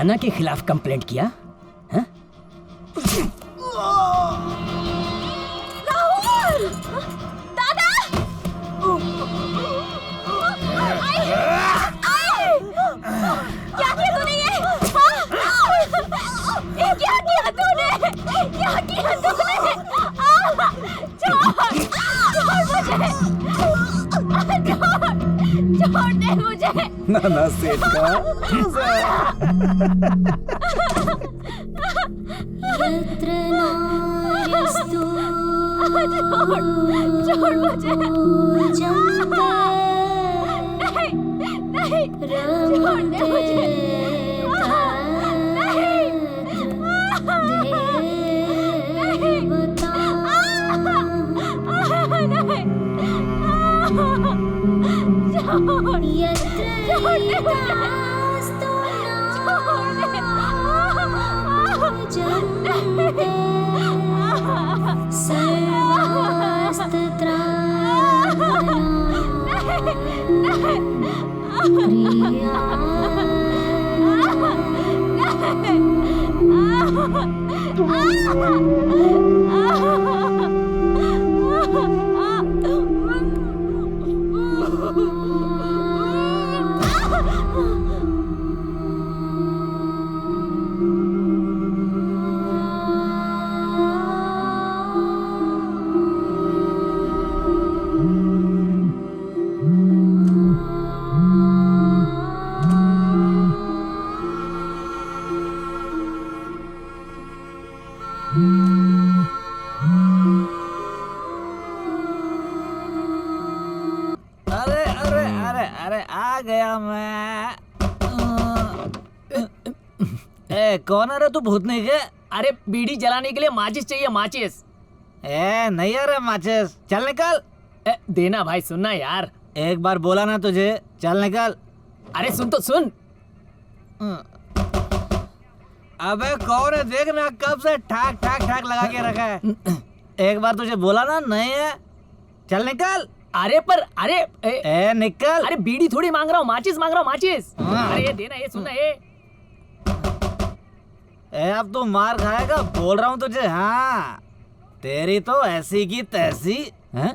नाना के खिलाफ कंप्लेंट किया? हाँ? राहुल! दादा! क्या किया तूने ये? ये क्या किया तूने? क्या किया तूने? छोड़ दे मुझे! नाना सेठ का छोड़ मुझे! नहीं, छोड़ दे मुझे! कौन है रे तू भूतनी के? अरे बीड़ी जलाने के लिए माचिस चाहिए, माचिस। नहीं है रे माचिस, चल निकल। देना भाई, सुनना यार। एक बार बोला ना तुझे, चल निकल। अरे सुन तो सुन। अबे कौन है देख ना, कब से ठाक ठाक ठाक लगा के रखा है। एक बार तुझे बोला ना, नहीं है, चल निकल। अरे पर अरे निकल। अरे बीड़ी थोड़ी मांग रहा हूँ, माचिस मांग रहा हूँ, माचिस। अरे ये देना, ये सुनना ये। अब तो मार खाएगा, बोल रहा हूँ तुझे। हाँ, तेरी तो ऐसी की तैसी है।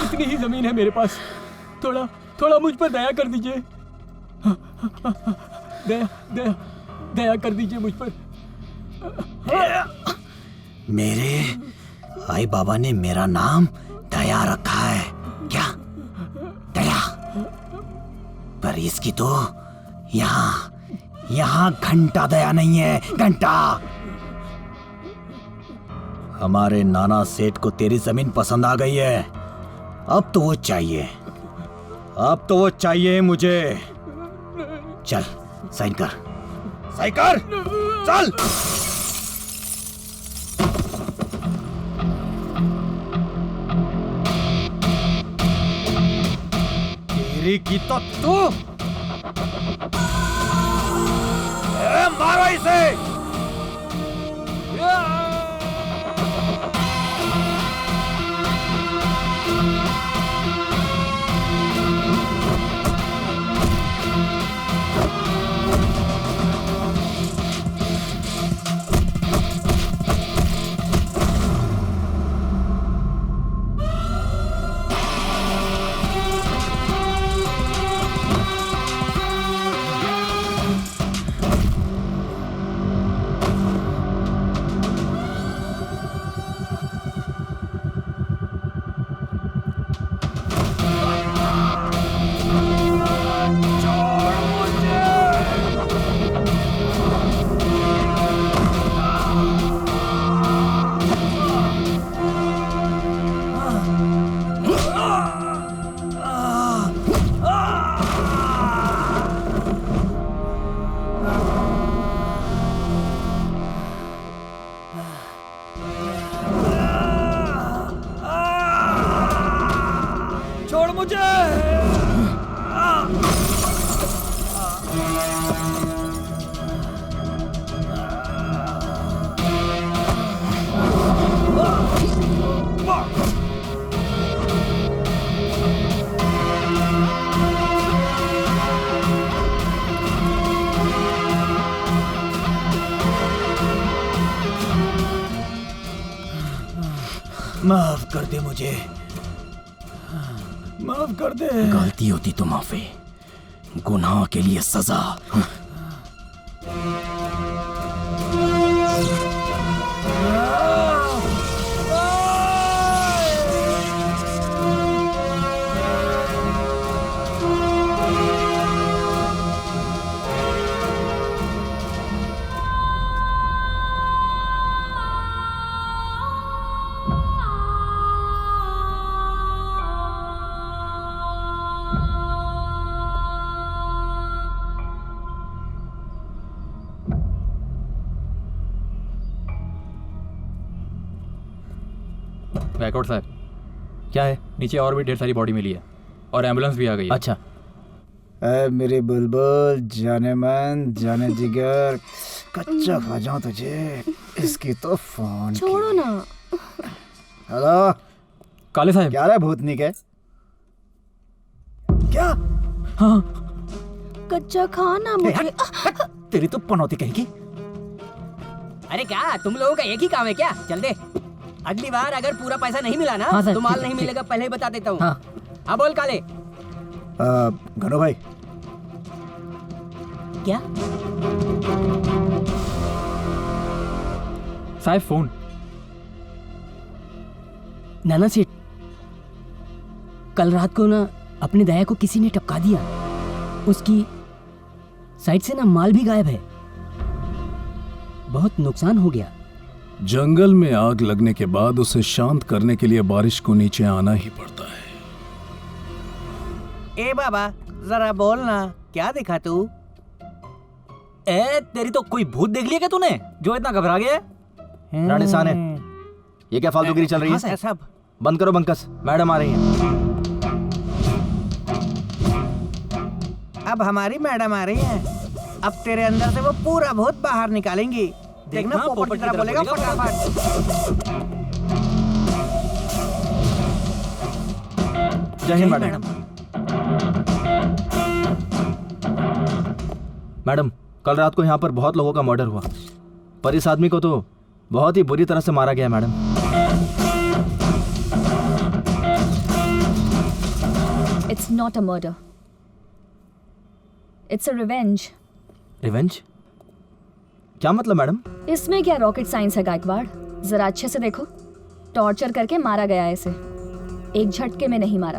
इतनी ही जमीन है मेरे पास, थोड़ा थोड़ा मुझ पर दया कर दीजिए। दया दया दया कर दीजिए मुझ पर। मेरे आई बाबा ने मेरा नाम दया रखा है क्या? दया, पर इसकी तो यहाँ घंटा दया नहीं है, घंटा। हमारे नाना सेठ को तेरी जमीन पसंद आ गई है, अब तो वो चाहिए, अब तो वो चाहिए मुझे। चल साइन कर, साइन कर, चल। तेरी की तो तू अरे मारो इसे। छोड़ मुझे। माफ कर दे मुझे, माफ कर दे। गलती होती तो माफी, गुनाह के लिए सजा। बैकआउट साहब, क्या है? नीचे और भी ढेर सारी बॉडी मिली है और एम्बुलेंस भी आ गई है। अच्छा, ऐ मेरी बुलबुल, जाने मन, जाने जिगर, कच्चा खा जाऊं तुझे। इसकी तो फोन छोड़ो ना। हेलो, काले साहब, क्या रे भूतनी के? क्या? हाँ कच्चा खाना मुझे। तेरी तो पनौती कहेगी। अरे क्या तुम लोगों का एक ही काम है क्या? चल दे, अगली बार अगर पूरा पैसा नहीं मिला ना हाँ सर, तो माल ठीक, नहीं ठीक। मिलेगा, पहले ही बता देता हूँ। हाँ। हाँ बोल काले। घनो भाई, क्या? साहब फोन। नाना सेठ, कल रात को ना अपने दया को किसी ने टपका दिया। उसकी साइड से ना माल भी गायब है। बहुत नुकसान हो गया। जंगल में आग लगने के बाद उसे शांत करने के लिए बारिश को नीचे आना ही पड़ता है। ए बाबा जरा बोल ना, क्या देखा तू? ए तेरी तो कोई भूत देख लिया क्या तूने जो इतना घबरा गया? रानी साने, ये क्या फालतूगिरी चल रही है? हाँ सब बंद करो बंकस, मैडम आ रही हैं। अब हमारी मैडम आ रही हैं। अब तेरे अंदर से वो पूरा भूत बाहर निकालेंगी। देखना पोपट की तरह बोलेगा फटाफट। जय हिंद मैडम। मैडम, कल रात को यहाँ पर बहुत लोगों का मर्डर हुआ, पर इस आदमी को तो बहुत ही बुरी तरह से मारा गया madam. It's not a murder. It's a revenge. Revenge? क्या मतलब मैडम? इसमें क्या रॉकेट साइंस है गायकवाड़? जरा अच्छे से देखो। टॉर्चर करके मारा गया है इसे, एक झटके में नहीं मारा।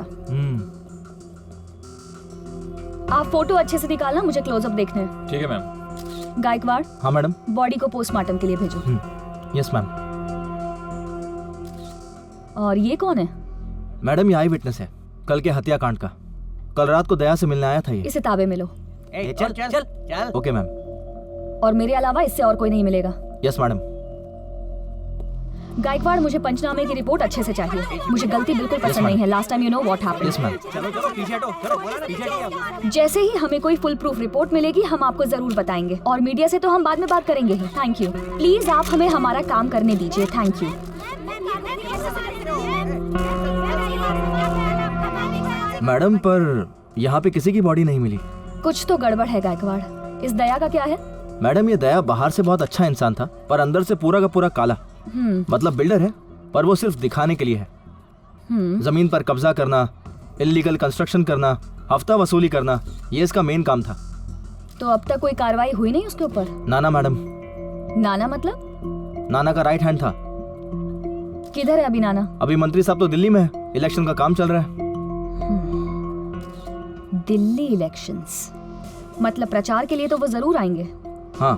आप फोटो अच्छे से निकालना, मुझे क्लोजअप देखने हैं। ठीक है मैम। गायकवाड़, हाँ मैडम। बॉडी को पोस्टमार्टम के लिए भेजो। Yes ma'am. और ये कौन है? मैडम, ये आई विटनेस है कल के हत्याकांड का। कल रात को दया से मिलने आया था ये। इसे ताबे में लो। ए, चल चल चल चल। Okay ma'am. और मेरे अलावा इससे और कोई नहीं मिलेगा। Yes madam. गायकवाड़, मुझे पंचनामे की रिपोर्ट अच्छे से चाहिए। मुझे गलती बिल्कुल पसंद नहीं है। Last time you know what happened. Yes ma'am. चलो चलो पीछे हटो, चलो बोला ना पीछे हटिए। जैसे ही हमें कोई फुल प्रूफ रिपोर्ट मिलेगी हम आपको जरूर बताएंगे, और मीडिया से तो हम बाद में बात करेंगे ही। Thank you. प्लीज आप हमें हमारा काम करने दीजिए। Thank you. मैडम, पर यहाँ पे किसी की बॉडी नहीं मिली। कुछ तो गड़बड़ है गायकवाड़। इस दया का क्या है? मैडम, ये दया बाहर से बहुत अच्छा इंसान था, पर अंदर से पूरा का पूरा काला। मतलब बिल्डर है, पर वो सिर्फ दिखाने के लिए है। जमीन पर कब्जा करना, इल्लीगल कंस्ट्रक्शन करना, हफ्ता वसूली करना, ये इसका मेन काम था। तो अब तक कोई कार्रवाई हुई नहीं उसके ऊपर? नाना मैडम। नाना मतलब? नाना का राइट हैंड था। किधर है अभी नाना? अभी मंत्री साहब तो दिल्ली में है, इलेक्शन का काम चल रहा है। दिल्ली इलेक्शंस मतलब प्रचार के लिए तो वो जरूर आएंगे। हाँ।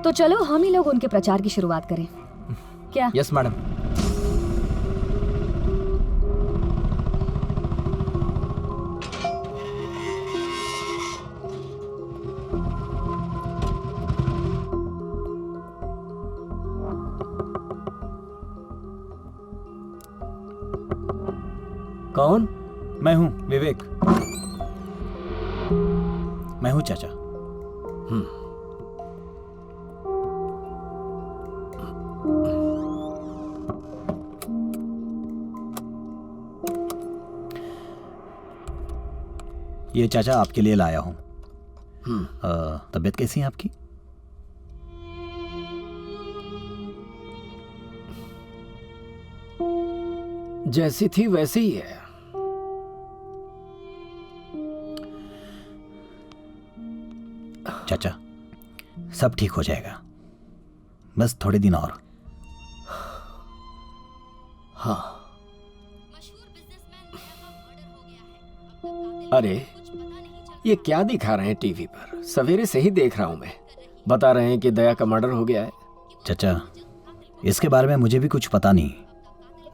तो चलो हम ही लोग उनके प्रचार की शुरुआत करें, क्या? Yes madam. कौन? मैं हूं विवेक। मैं हूं चाचा। ये चाचा आपके लिए लाया हूं। तबीयत कैसी है आपकी? जैसी थी वैसी ही है। चाचा, सब ठीक हो जाएगा, बस थोड़े दिन और। हाँ। अरे ये क्या दिखा रहे हैं टीवी पर? सवेरे से ही देख रहा हूं मैं। बता रहे हैं कि दया का मर्डर हो गया है। चाचा, इसके बारे में मुझे भी कुछ पता नहीं,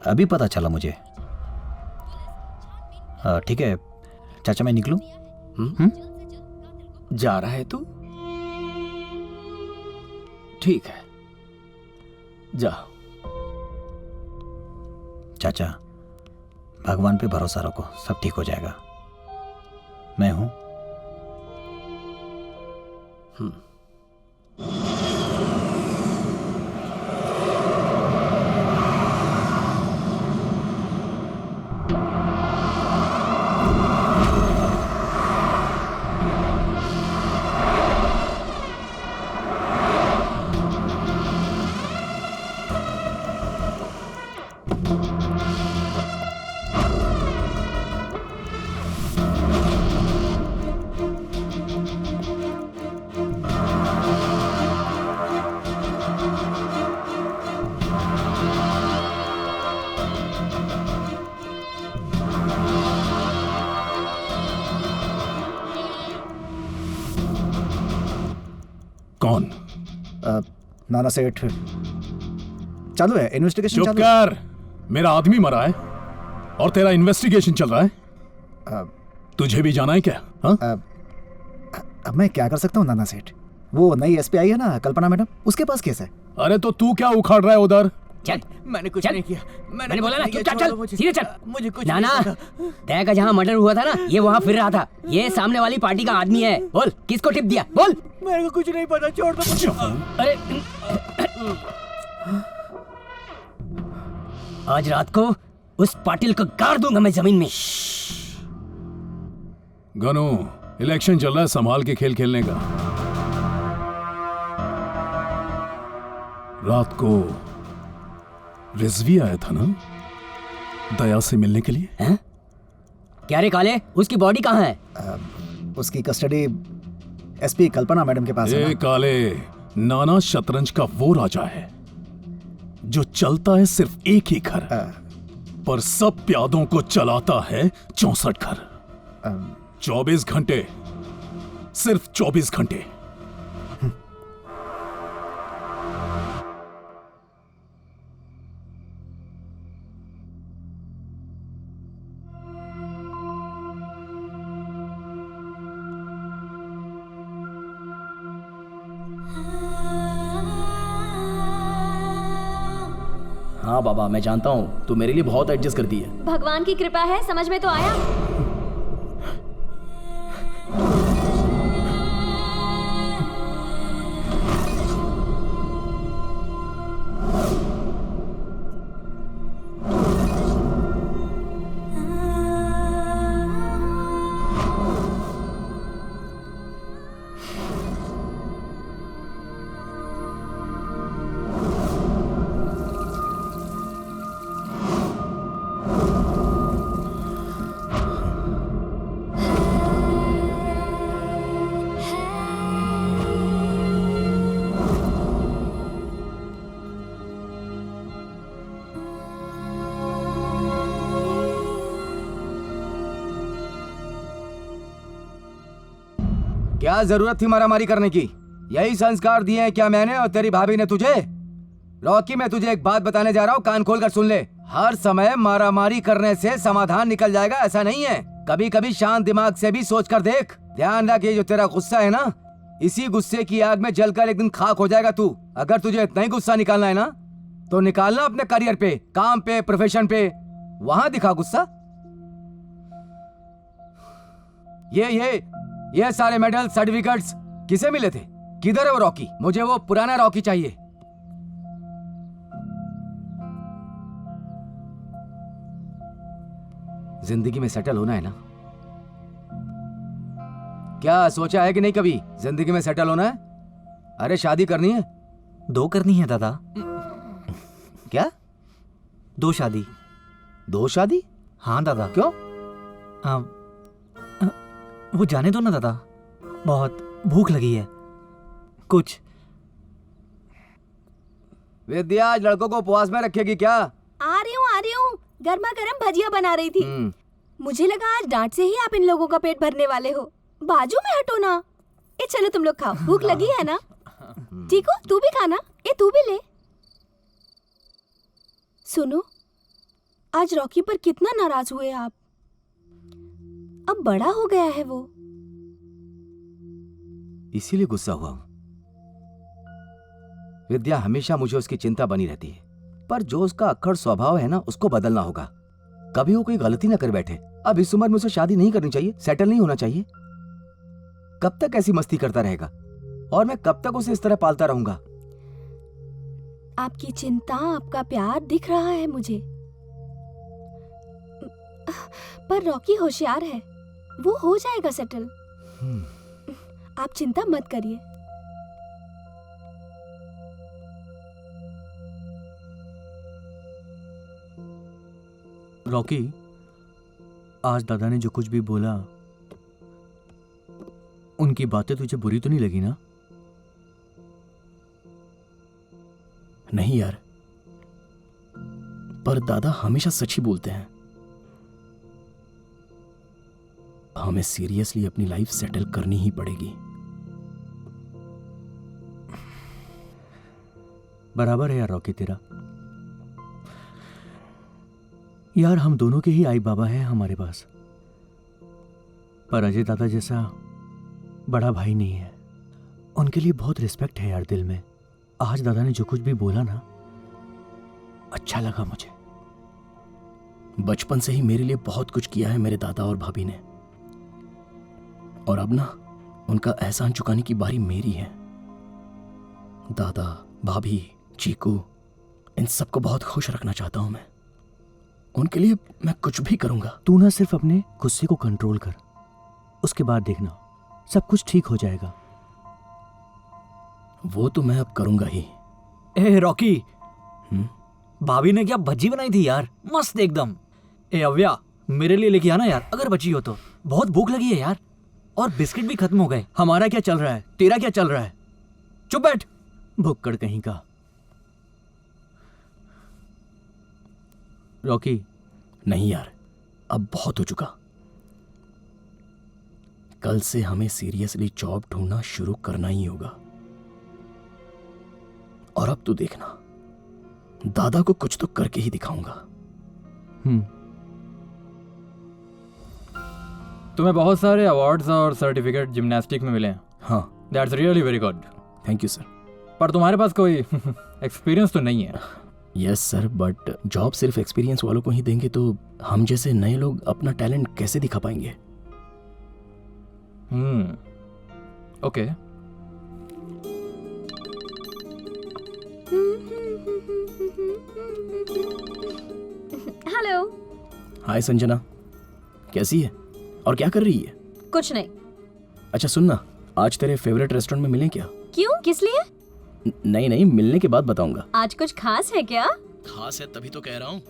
अभी पता चला मुझे। ठीक है चाचा, मैं निकलूं? जा रहा है तू? ठीक है, जा। चाचा, भगवान पे भरोसा रखो, सब ठीक हो जाएगा। मैं हूं। कौन? नाना सेठ। चालू है इन्वेस्टिगेशन। चुप कर, मेरा आदमी मरा है और तेरा इन्वेस्टिगेशन चल रहा है। तुझे भी जाना है क्या? हाँ? अब मैं क्या कर सकता हूँ नाना सेठ? वो नई एसपी आई है ना, कल्पना मैडम, उसके पास केस है। अरे तो तू क्या उखाड़ रहा है उधर? चल, मैंने कुछ नहीं किया। मैंने बोला ना, चुपचाप चल, सीधे चल। मुझे कुछ नाना, नहीं पता। दया का जहाँ मर्डर हुआ था ना, ये वहाँ फिर रहा था। ये सामने वाली पार्टी का आदमी है। बोल, किसको टिप दिया? बोल। मेरे को कुछ नहीं पता, छोड़ दो मुझे। अरे आज रात को उस पाटिल को गाड़ दूंगा मैं जमीन में। गनु, इलेक्शन चल रहा है, संभाल के खेल खेलने का। रात को रिजवी आया था ना दया से मिलने के लिए? हैं? क्या रे काले, उसकी बॉडी कहाँ है? उसकी कस्टडी एसपी कल्पना मैडम के पास है ए ना? काले, नाना शतरंज का वो राजा है जो चलता है सिर्फ एक ही घर, पर सब प्यादों को चलाता है 64 घर। 24 घंटे, सिर्फ 24 घंटे। हाँ बाबा, मैं जानता हूँ तू मेरे लिए बहुत एडजस्ट करती है। भगवान की कृपा है, समझ में तो आया। क्या जरूरत थी मारामारी करने की? यही संस्कार दिए हैं क्या मैंने और तेरी भाभी ने तुझे? रॉकी, मैं तुझे एक बात बताने जा रहा हूँ, कान खोल कर सुन ले। हर समय मारामारी करने से समाधान निकल जाएगा ऐसा नहीं है। कभी कभी शांत दिमाग से भी सोच कर देख। ध्यान रख, ये जो तेरा गुस्सा है ना, इसी गुस्से की आग में जलकर एक दिन खाक हो जाएगा तू। अगर तुझे इतना ही गुस्सा निकालना है ना, तो निकालना अपने करियर पे, काम पे, प्रोफेशन पे, वहां दिखा गुस्सा। ये सारे मेडल सर्टिफिकेट्स किसे मिले थे? किधर है वो रॉकी? मुझे वो पुराना रॉकी चाहिए। जिंदगी में सेटल होना है ना? क्या सोचा है कि नहीं कभी जिंदगी में सेटल होना है? अरे शादी करनी है? 2 करनी है दादा। क्या? 2 शादी। 2 शादी? हाँ दादा। क्यों? वो जाने दो ना दादा, बहुत भूख लगी है। कुछ विद्या आज लड़कों को उपवास में रखेगी क्या? आ रही हूँ। गर्मा गर्म भजिया बना रही थी। मुझे लगा आज डांट से ही आप इन लोगों का पेट भरने वाले हो। बाजू में हटो ना। ए चलो तुम लोग खाओ, भूख लगी है ना? ठीक हो, तू भी खाना। ए तू भी ले। सुनो, आज रॉकी पर कितना नाराज हुए आप। अब बड़ा हो गया है वो, इसीलिए गुस्सा हुआ हूं। विद्या हमेशा मुझे उसकी चिंता बनी रहती है, पर जो उसका अक्खड़ स्वभाव है ना, उसको बदलना होगा। कभी वो कोई गलती ना कर बैठे। अब इस उम्र में उसे शादी नहीं करनी चाहिए, सेटल नहीं होना चाहिए। कब तक ऐसी मस्ती करता रहेगा और मैं कब तक उसे इस तरह पालता रहूंगा? आपकी चिंता, आपका प्यार दिख रहा है मुझे, पर रॉकी होशियार है, वो हो जाएगा सेटल। आप चिंता मत करिए। रॉकी, आज दादा ने जो कुछ भी बोला, उनकी बातें तुझे बुरी तो नहीं लगी ना? नहीं यार, पर दादा हमेशा सच ही बोलते हैं। हमें सीरियसली अपनी लाइफ सेटल करनी ही पड़ेगी। बराबर है यार रॉकी तेरा। यार हम दोनों के ही आई बाबा हैं हमारे पास, पर अजय दादा जैसा बड़ा भाई नहीं है। उनके लिए बहुत रिस्पेक्ट है यार दिल में। आज दादा ने जो कुछ भी बोला ना, अच्छा लगा मुझे। बचपन से ही मेरे लिए बहुत कुछ किया है मेरे दादा और भाभी ने, और अब ना उनका एहसान चुकाने की बारी मेरी है। दादा, भाभी, चीकू, इन सबको बहुत खुश रखना चाहता हूं मैं। उनके लिए मैं कुछ भी करूंगा। तू ना सिर्फ अपने गुस्से को कंट्रोल कर, उसके बाद देखना सब कुछ ठीक हो जाएगा। वो तो मैं अब करूंगा ही। ए रॉकी, भाभी ने क्या भज्जी बनाई थी यार, मस्त एकदम। ए अव्या, मेरे लिए लेके आना यार, अगर बची हो तो। बहुत भूख लगी है यार, और बिस्किट भी खत्म हो गए। हमारा क्या चल रहा है, तेरा क्या चल रहा है? चुप बैठ, भुक्कड़ कहीं का। रॉकी, नहीं यार, अब बहुत हो चुका। कल से हमें सीरियसली जॉब ढूंढना शुरू करना ही होगा। और अब तो देखना, दादा को कुछ तो करके ही दिखाऊंगा। तुम्हें बहुत सारे अवार्ड्स और सर्टिफिकेट जिम्नास्टिक में मिले हैं। हाँ, that's really very good. Thank you sir. पर तुम्हारे पास कोई एक्सपीरियंस तो नहीं है। यस सर, बट जॉब सिर्फ एक्सपीरियंस वालों को ही देंगे तो हम जैसे नए लोग अपना टैलेंट कैसे दिखा पाएंगे? ओके। हेलो। हाय संजना, कैसी है और क्या कर रही है? कुछ नहीं। अच्छा सुनना, आज तेरे फेवरेट रेस्टोरेंट में मिलें क्या? क्यों, किस लिए? नहीं नहीं, मिलने के बाद बताऊंगा। आज कुछ खास है क्या? खास है तभी तो कह रहा हूँ।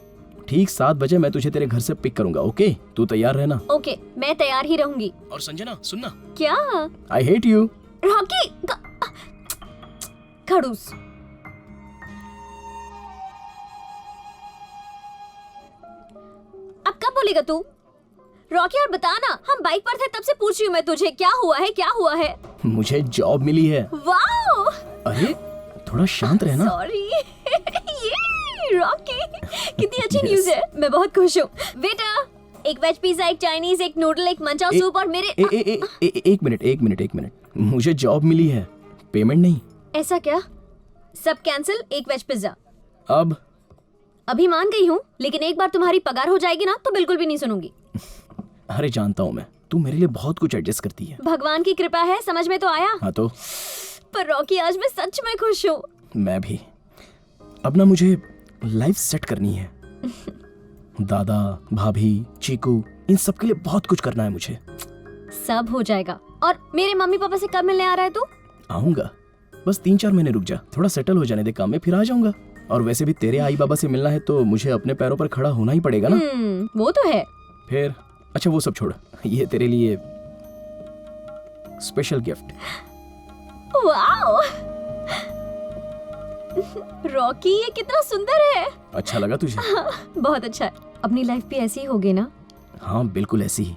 ठीक 7 बजे मैं तुझे तेरे घर से पिक करूंगा, ओके? तू तैयार रहना। ओके, मैं तैयार ही रहूंगी। और संजना सुनना। क्या? I hate you. रॉकी खड़ूस। अब कब बोलेगा तू? रॉकी और बता ना, हम बाइक पर थे तब से पूछ रही हूँ मैं तुझे, क्या हुआ है, क्या हुआ है? मुझे जॉब मिली है। वाओ! अरे थोड़ा शांत रहना। सॉरी। ये रॉकी, कितनी अच्छी न्यूज़ है, मैं बहुत खुश हूँ। बेटा, एक वेज पिज्जा, एक चाइनीज, एक नूडल, एक मंचाओ सूप और मेरे एक मिनट। मुझे जॉब मिली है, पेमेंट नहीं। ऐसा क्या? सब कैंसिल, एक वेज पिज्जा। अब अभी मान गई हूँ, लेकिन एक बार तुम्हारी पगार हो जाएगी ना तो बिल्कुल भी नहीं सुनूंगी। अरे जानता हूँ मैं, तू मेरे लिए बहुत कुछ एडजस्ट करती है। भगवान की कृपा है, समझ में तो आया। हाँ तो। पर रॉकी, आज मैं सच में खुश हूँ। मैं भी। अब ना मुझे लाइफ सेट करनी है। दादा, भाभी, चीकू, इन सब के लिए बहुत कुछ करना है मुझे। सब हो जाएगा। और मेरे मम्मी पापा से कब मिलने आ रहा है तू? आऊंगा, बस 3-4 महीने रुक जा, थोड़ा सेटल हो जाने दे काम में, फिर आ जाऊंगा। और वैसे भी तेरे आई बाबा से मिलना है तो मुझे अपने पैरों पर खड़ा होना ही पड़ेगा ना। वो तो है। फिर अच्छा वो सब छोड़, ये तेरे लिए स्पेशल गिफ्ट। वाओ! रॉकी, ये कितना सुंदर है। अच्छा लगा तुझे? बहुत अच्छा है। अपनी लाइफ भी ऐसी ही होगी ना? हाँ बिल्कुल ऐसी ही।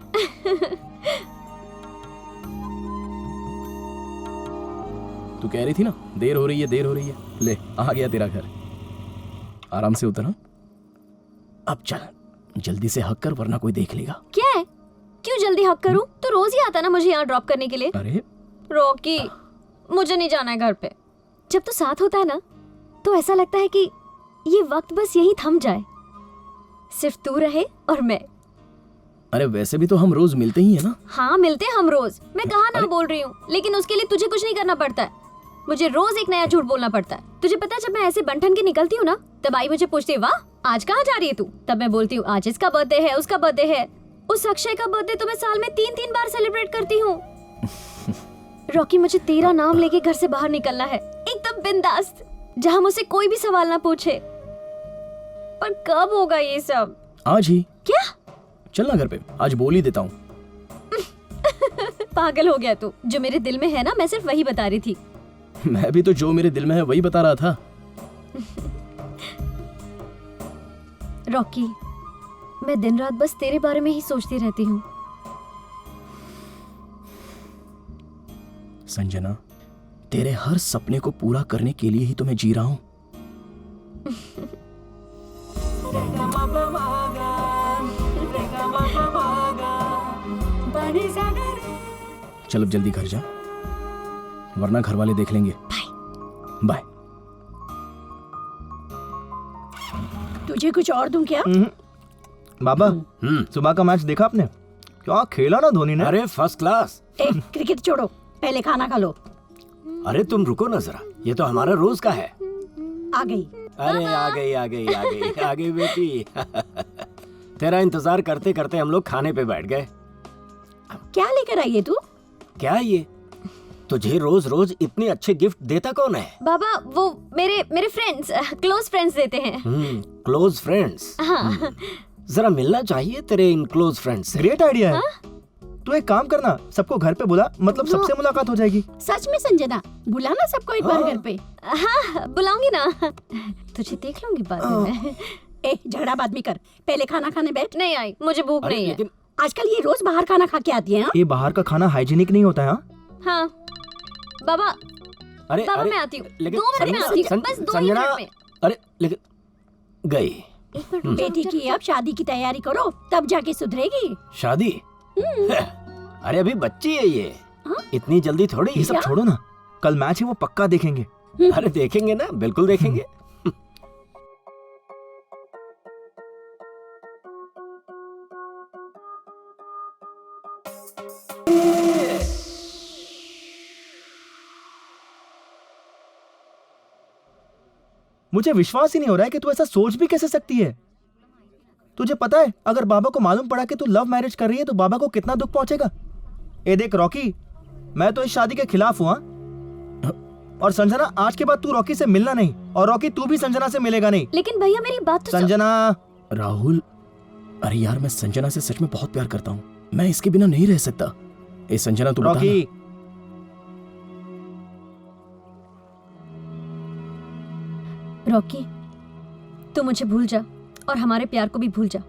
तू कह रही थी ना देर हो रही है। ले, आ गया तेरा घर। आराम से उतर। अब चल, जल्दी से हक कर वरना कोई देख लेगा। क्या है? क्यों जल्दी हक करूं? तो रोज ही आता ना मुझे यहाँ ड्रॉप करने के लिए। अरे रॉकी, मुझे नहीं जाना है घर पे। जब तू साथ होता है ना तो ऐसा लगता है कि ये वक्त बस यहीं थम जाए, सिर्फ तू रहे और मैं। अरे वैसे भी तो हम रोज मिलते ही है ना। हाँ मिलते हम रोज, मैं कहाँ ना बोल रही हूँ, लेकिन उसके लिए तुझे कुछ नहीं करना पड़ता है। मुझे रोज एक नया झूठ बोलना पड़ता है। तुझे पता है, जब मैं ऐसे बंठन के निकलती हूँ ना, तब आई मुझे पूछती है, वाह आज कहाँ जा रही है तू? तब मैं बोलती हूँ, आज इसका बर्थडे है, उसका बर्थडे है। उस अक्षय का बर्थडे तो मैं साल में 3-3 बार सेलिब्रेट करती हूँ। रॉकी, मुझे तेरा नाम लेके घर से बाहर निकलना है, एकदम बिंदास, जहाँ मुझसे कोई भी सवाल ना पूछे। पर कब होगा ये सब? आज ही। क्या? चलना घर पे, आज बोल ही देता हूँ। पागल हो गया तू। जो मेरे दिल में है ना, मैं सिर्फ वही बता रही थी। मैं भी तो जो मेरे दिल में है वही बता रहा था। रॉकी, मैं दिन रात बस तेरे बारे में ही सोचती रहती हूँ। संजना, तेरे हर सपने को पूरा करने के लिए ही तो मैं जी रहा हूँ। चल अब जल्दी घर जा, वरना घर वाले देख लेंगे। बाय। तुझे कुछ और दूं क्या? बाबा, सुबह का मैच देखा आपने? क्या खेला ना धोनी ने। अरे फर्स्ट क्लास। क्रिकेट छोड़ो, पहले खाना खा लो। अरे तुम रुको ना जरा, ये तो हमारा रोज का है। आ गई। अरे आ गई बेटी। तेरा इंतजार करते करते हम लोग खाने पे बैठ गए। क्या लेकर आई है तू? क्या ये? तुझे रोज रोज इतने अच्छे गिफ्ट देता कौन है? बाबा, वो मेरे फ्रेंड्स, क्लोज फ्रेंड्स देते हैं। Close friends. हाँ। जरा मिलना चाहिए तेरे इन क्लोज फ्रेंड्स से। ग्रेट आइडिया है। तू एक काम करना, सबको घर पे बुला, मतलब सबसे मुलाकात हो जाएगी। सच में संजना, बुलाना सबको एक बार घर पे। हाँ बुलाऊंगी ना, तुझे देख लूंगी बाद में। झगड़ा बाद में कर, पहले खाना खाने बैठ। नहीं आई, मुझे भूख नहीं है। आजकल ये रोज बाहर खाना खा के आती है। ये बाहर का खाना हाइजीनिक नहीं होता है। हाँ बाबा, अरे बाबा अरे, मैं आती हूँ, लेकिन 2 मिनट में आती हूँ, बस 2 संजना, मिनट में। अरे लेकिन गई। बेटी की अब शादी की तैयारी करो, तब जाके सुधरेगी। शादी? अरे अभी बच्ची है ये, इतनी जल्दी थोड़ी। ये सब छोड़ो ना, कल मैच है वो पक्का देखेंगे। अरे देखेंगे ना, बिल्कुल देखेंगे। मुझे विश्वास ही नहीं हो रहा है कि तू ऐसा सोच भी कैसे सकती है। तुझे पता है अगर बाबा को मालूम पड़ा कि तू लव मैरिज कर रही है तो बाबा को कितना दुख पहुंचेगा। ए देख रॉकी, मैं तो इस शादी के खिलाफ हुआ। और संजना, आज के बाद तू रॉकी से मिलना नहीं, और रॉकी तू भी संजना से मिलेगा नहीं। लेकिन भैया मेरी बात तो संजना। राहुल, अरे यार मैं संजना से सच में बहुत प्यार करता हूँ, मैं इसके बिना नहीं रह सकता। ए संजना तू बता रॉकी, रॉकी तू मुझे भूल जा और हमारे प्यार को भी भूल जा।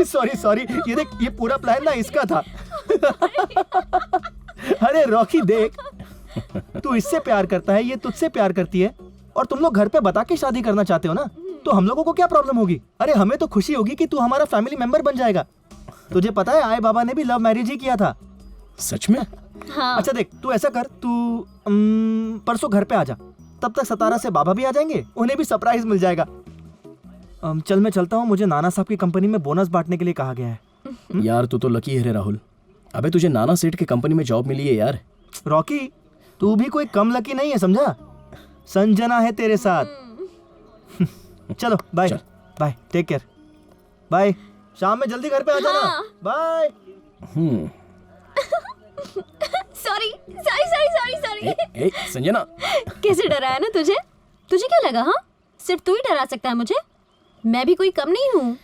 सॉरी सॉरी, ये देख, ये पूरा प्लान ना इसका था। अरे रॉकी देख, तू इससे प्यार करता है, ये तुझसे प्यार करती है, और तुम लोग घर पे बता के शादी करना चाहते हो ना, तो हम लोगों को क्या प्रॉब्लम होगी? अरे हमें तो खुशी होगी कि तू हमारा फैमिली मेंबर बन जाएगा। तुझे पता है आए बाबा ने भी लव मैरिज ही किया था। सच में? हाँ। अच्छा देख, तू ऐसा कर, तू परसों घर पे आ जा, तब तक सतारा से बाबा भी आ जाएंगे, उन्हें भी सरप्राइज मिल जाएगा। चल मैं चलता हूँ, मुझे नाना साहब की कंपनी में बोनस बांटने के लिए कहा गया है। यार तू तो लकी है रे राहुल, अबे तुझे नाना सेठ की कंपनी में जॉब मिली है यार। रॉकी, तू भी कोई कम लकी नहीं है, समझा? संजना है तेरे साथ। चलो bye bye, take care, bye. शाम में जल्दी घर पे आ जाना। Bye. Sorry sorry sorry sorry sorry. Sanjana, कैसे डराया ना तुझे? तुझे क्या लगा? हाँ, सिर्फ तू ही डरा सकता है मुझे, मैं भी कोई कम नहीं हूँ।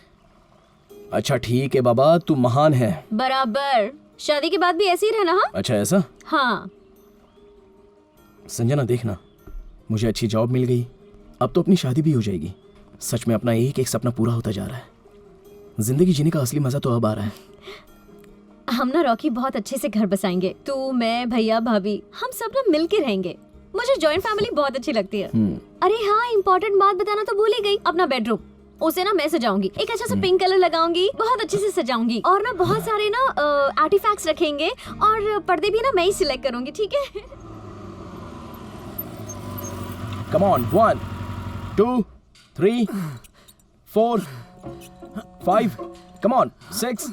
अच्छा ठीक है बाबा, तू महान है। बराबर, शादी के बाद भी ऐसे ही रहना। हाँ अच्छा ऐसा? हाँ। संजना देखना, मुझे अच्छी जॉब मिल गई, अब तो अपनी शादी भी हो जाएगी। सच में अपना एक एक सपना पूरा होता जा रहा है। जिंदगी जीने का असली मजा तो अब आ रहा है। हम ना रॉकी बहुत अच्छे से घर बसाएंगे, तू, मैं, भैया, भाभी, हम सब ना मिल के रहेंगे। मुझे जॉइंट फैमिली बहुत अच्छी लगती है। अरे हाँ, इम्पोर्टेंट बात बताना तो भूल ही गई, अपना बेडरूम उसे ना मैं सजाऊंगी, एक अच्छा सा पिंक कलर लगाऊंगी, बहुत अच्छे से सजाऊंगी, और ना बहुत सारे ना आर्टिफैक्ट्स रखेंगे, और पर्दे भी ना मैं ही सिलेक्ट करूंगी, ठीक है? Come on, 1, 2, 3, 4, 5, come on, 6,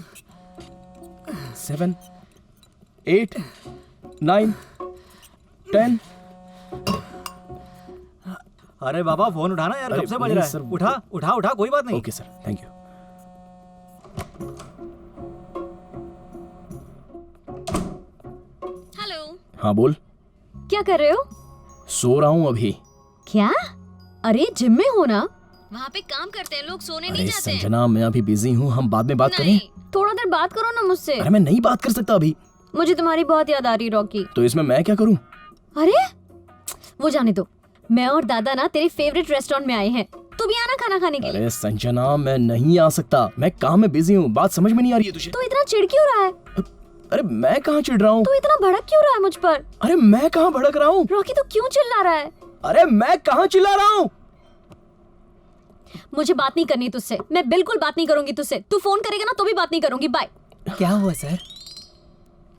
7, 8, 9, 10. अरे बाबा फोन उठाना यार, कब से बज रहा है? उठा उठा उठा, कोई बात नहीं। Okay sir, thank you. Hello. हाँ बोल। क्या कर रहे हो? सो रहा हूँ अभी। क्या? अरे जिम में हो ना, वहाँ पे काम करते हैं लोग, सोने नहीं जाते हैं। संजना मैं अभी बिजी हूँ, हम बाद में बात करें। थोड़ा देर बात करो ना मुझसे। अरे मैं नहीं बात कर सकता अभी। मुझे तुम्हारी बहुत याद आ रही रॉकी। तो इसमें मैं क्या करूँ? अरे वो जाने दो, मैं और दादा ना तेरे फेवरेट रेस्टोरेंट में आए हैं, तू भी आना खाना खाने के लिए। अरे संजना मैं नहीं आ सकता, मैं काम में बिजी हूँ, बात समझ में नहीं आ रही है तुझे। तू इतना चिढ़ क्यों रहा है? अरे मैं कहाँ चिढ़ रहा हूँ? तू इतना भड़क क्यों रहा है मुझ पर? अरे मैं कहाँ भड़क रहा हूँ? रॉकी तू क्यों चिल्ला रहा है? अरे मैं कहाँ चिल्ला रहा हूँ? मुझे बात नहीं करनी तुझसे, मैं बिल्कुल बात नहीं करूंगी तुझसे। तू फोन करेगा ना तो भी बात नहीं करूंगी, बाय। क्या हुआ सर?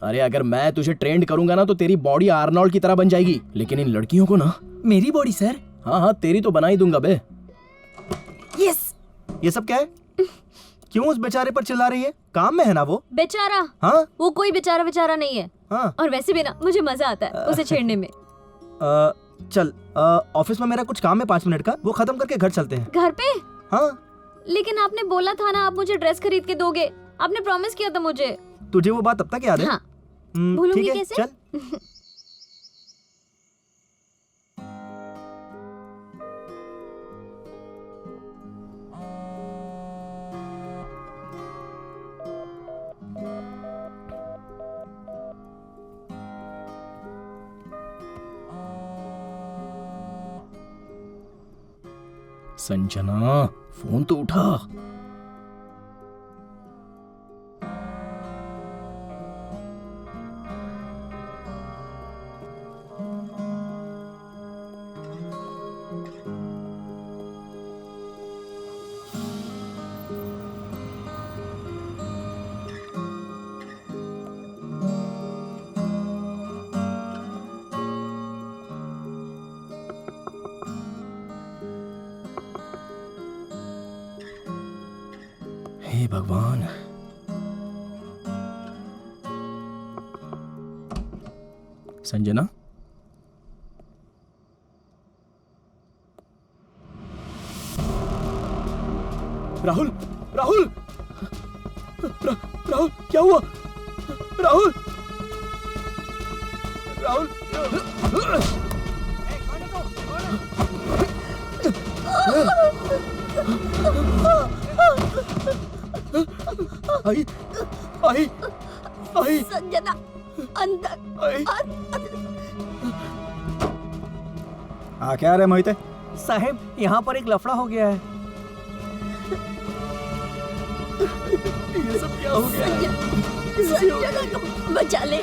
अरे अगर मैं तुझे ट्रेंड करूंगा ना तो तेरी बॉडी आर्नोल्ड की तरह बन जाएगी, लेकिन इन लड़कियों को ना। मेरी बॉडी सर? हाँ हाँ तेरी तो बना ही दूंगा बे। यस। ये सब क्या है? क्यों उस बेचारे पर चिल्ला रही है? काम में है ना वो। बेचारा? हाँ, वो कोई बेचारा बेचारा नहीं है। हाँ। और वैसे भी ना मुझे मजा आता है उसे छेड़ने में। चल ऑफिस में मेरा कुछ काम है 5 मिनट का, वो खत्म करके घर चलते हैं। घर पे? हाँ। लेकिन आपने बोला था ना आप मुझे ड्रेस खरीद के दोगे, आपने प्रॉमिस किया था मुझे। तुझे वो बात अब तक याद है? हाँ। भूलूंगी ठीक है, कैसे? चल। संजना फोन तो उठा। हे भगवान, संजना, राहुल, राहुल, राहुल, क्या हुआ? राहुल, राहुल, आई, आई, आई, संजना अंदर क्या रे मोहिते? साहब, यहाँ पर एक लफड़ा हो गया है। ये सब क्या हो गया? संजना को बचा ले।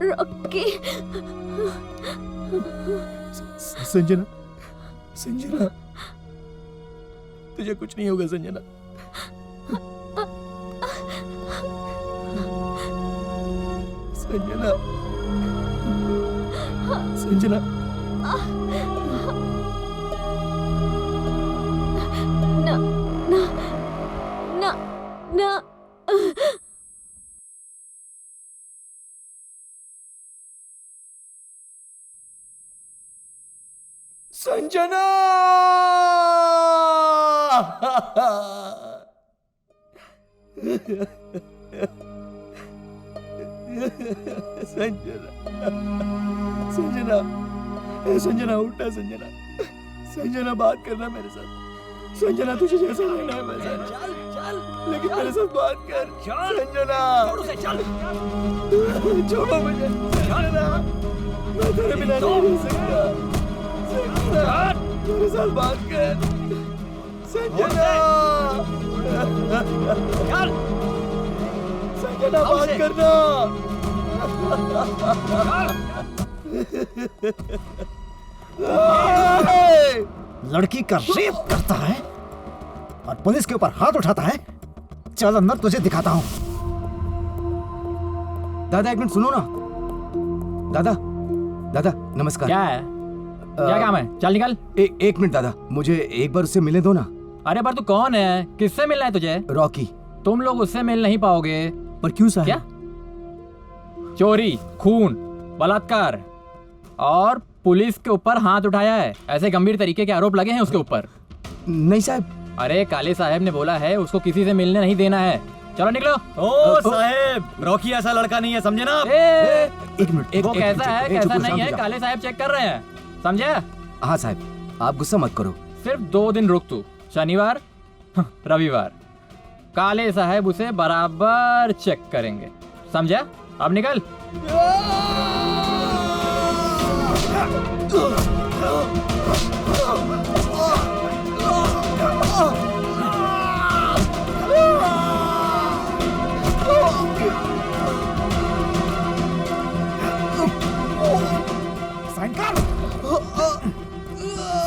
रॉकी, संजना, संजना, तुझे कुछ नहीं होगा संजना। संजना, संजना, ना ना ना ना। संजना, संजना, संजना, संजना उठना, संजना, संजना बात करना मेरे साथ। संजना, तुझे जैसा रहना है वैसा चल, चल, लेकिन मेरे साथ बात कर। संजना, छोड़ो मुझे, संजना, मैं तेरे बिना नहीं रह सकता। मेरे साथ बात कर संजना। संजना, बात करना। लड़की का रेप करता है और पुलिस के ऊपर हाथ उठाता है। चल अंदर, तुझे दिखाता हूँ। दादा एक मिनट सुनो ना। दादा, दादा नमस्कार। क्या है? क्या काम है? चल निकल। एक मिनट दादा, मुझे एक बार उससे मिलने दो ना। अरे पर तू कौन है? किससे मिलना है तुझे? रॉकी। तुम लोग उससे मिल नहीं पाओगे। पर क्यों साहब? क्या? चोरी, खून, बलात्कार और पुलिस के ऊपर हाथ उठाया है, ऐसे गंभीर तरीके के आरोप लगे हैं उसके ऊपर। नहीं साहब। अरे काले साहब ने बोला है उसको किसी से मिलने नहीं देना है। चलो निकलो। ओ साहब, रॉकी ऐसा लड़का नहीं है, समझे ना? एक मिनट, वो कैसा है कैसा नहीं है काले साहब चेक कर रहे हैं, समझे? हाँ साहब, आप गुस्सा मत करो। सिर्फ 2 दिन रुक तू, शनिवार रविवार, काले साहब उसे बराबर चेक करेंगे, समझा? अब निकल। साइन कर,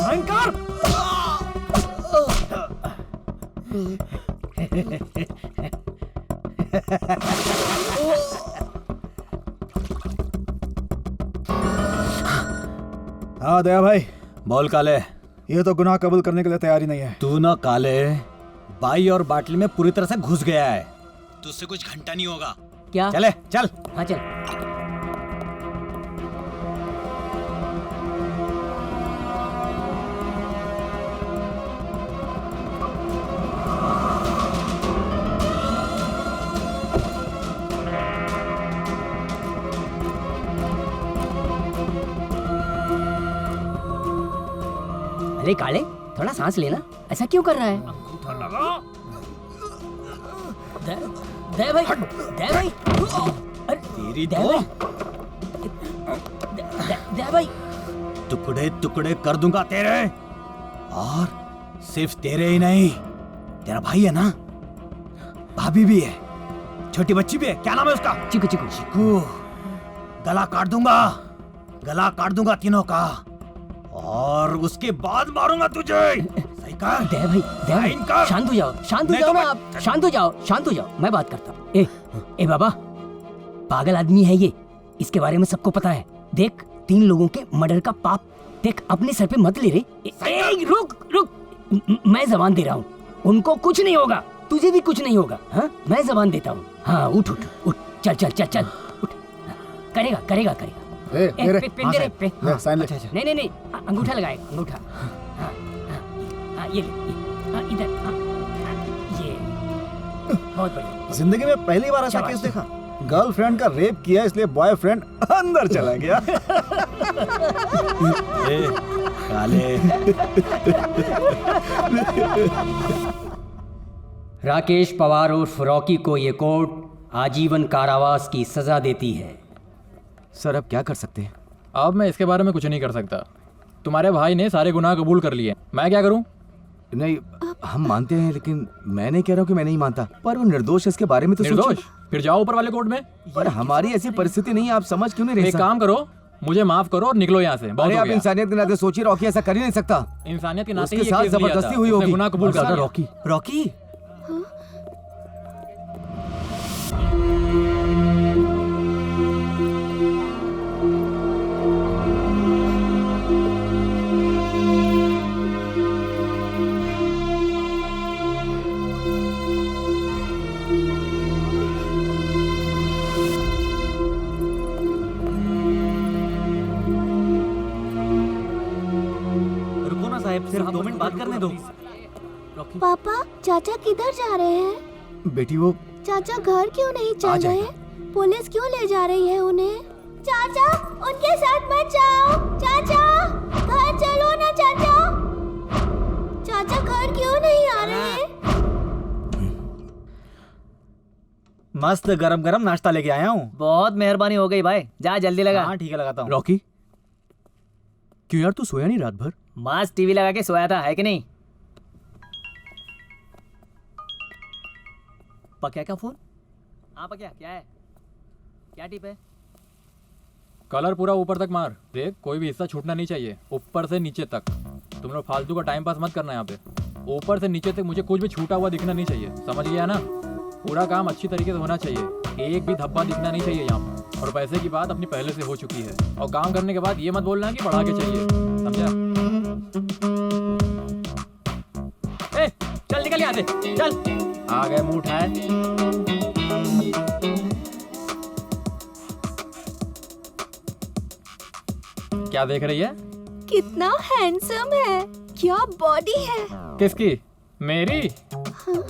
साइन कर। हाँ दया भाई। बोल काले। ये तो गुनाह कबूल करने के लिए तैयार ही नहीं है। तू ना काले बाई और बाटली में पूरी तरह से घुस गया है, तुझसे कुछ घंटा नहीं होगा। क्या? चले चल। हाँ चल। अरे काले, थोड़ा सांस लेना, ऐसा क्यों कर रहा है? दया भाई, दया भाई, अरे तेरी दया भाई, दया भाई, टुकड़े टुकड़े कर दूंगा तेरे, और सिर्फ तेरे ही नहीं, तेरा भाई है ना, भाभी भी है, छोटी बच्ची भी है, क्या नाम है उसका? चिकू चिकू चिकू। गला काट दूंगा तीनों का, और उसके बाद मारूंगा तुझे। सही कर। दया भाई, दया भाई, शांत हो जाओ, शांत हो जाओ ना आप, शांत हो जाओ, शांत हो जाओ, मैं बात करता हूँ। ए बाबा, पागल आदमी है ये, इसके बारे में सबको पता है। देख, 3 लोगों के मर्डर का पाप देख अपने सर पे मत ले रे। रुक, मैं जबान दे रहा हूँ, उनको कुछ नहीं होगा, तुझे भी कुछ नहीं होगा। हाँ, मैं जबान देता हूँ। हाँ, उठ, चल, उठ, करेगा। नहीं, अंगूठा लगाएगा, अंगूठा। हाँ, ये इधर, ये बहुत बढ़िया। जिंदगी में पहली बार ऐसा केस देखा, गर्लफ्रेंड का रेप किया इसलिए बॉयफ्रेंड अंदर चला गया। काले, राकेश पवार उर्फ रॉकी को ये कोर्ट आजीवन कारावास की सजा देती है। सर अब क्या कर सकते हैं? अब मैं इसके बारे में कुछ नहीं कर सकता। तुम्हारे भाई ने सारे गुनाह कबूल कर लिए, मैं क्या करूं? नहीं, हम मानते हैं, लेकिन मैं नहीं कह रहा हूँ कि मैं नहीं मानता, पर वो निर्दोष है, इसके बारे में तो निर्दोष? फिर जाओ ऊपर वाले कोर्ट में। पर हमारी ऐसी परिस्थिति नहीं है, आप समझ क्यों नहीं रहे? एक काम करो, मुझे माफ करो और निकलो यहाँ से। अरे आप इंसानियत के नाते सोचिए, रॉकी ऐसा कर ही नहीं सकता। इंसानियत के नाते उसके साथ जबरदस्ती हुई होगी, गुनाह कबूल कर लिया। रॉकी, सिर्फ 2 मिनट बात करने दो। पापा, चाचा किधर जा रहे हैं? बेटी वो चाचा घर क्यों नहीं चल रहे? पुलिस क्यों ले जा रही है उन्हें? चाचा, उनके साथ मत जाओ। चाचा, घर चलो ना चाचा। चाचा घर क्यों नहीं आ रहे? मस्त गरम गरम नाश्ता लेके आया हूँ। बहुत मेहरबानी हो गई भाई, जा जल्दी लगा। हाँ ठीक है, लगाता हूँ। रॉकी, क्यों यार तू सोया नहीं रात भर? मस्त टीवी लगा के सोया था, है कि नहीं? पक्या का फोन? हाँ पक्या, क्या है? क्या टिप है? कलर पूरा ऊपर तक मार, देख कोई भी हिस्सा छूटना नहीं चाहिए, ऊपर से नीचे तक। तुम लोग फालतू का टाइम पास मत करना यहाँ पे। ऊपर से नीचे तक मुझे कुछ भी छूटा हुआ दिखना नहीं चाहिए, समझ गया ना? पूरा काम अच्छी तरीके से होना चाहिए, एक भी धब्बा दिखना नहीं चाहिए यहाँ पर। और पैसे की बात अपनी पहले से हो चुकी है, और काम करने के बाद ये मत बोलना कि बढ़ा के चाहिए, समझा? ए, चल निकल यहाँ से, चल। आ गए मुंह उठाए। क्या देख रही है? कितना हैंडसम है, क्या बॉडी है। किसकी? मेरी? हाँ।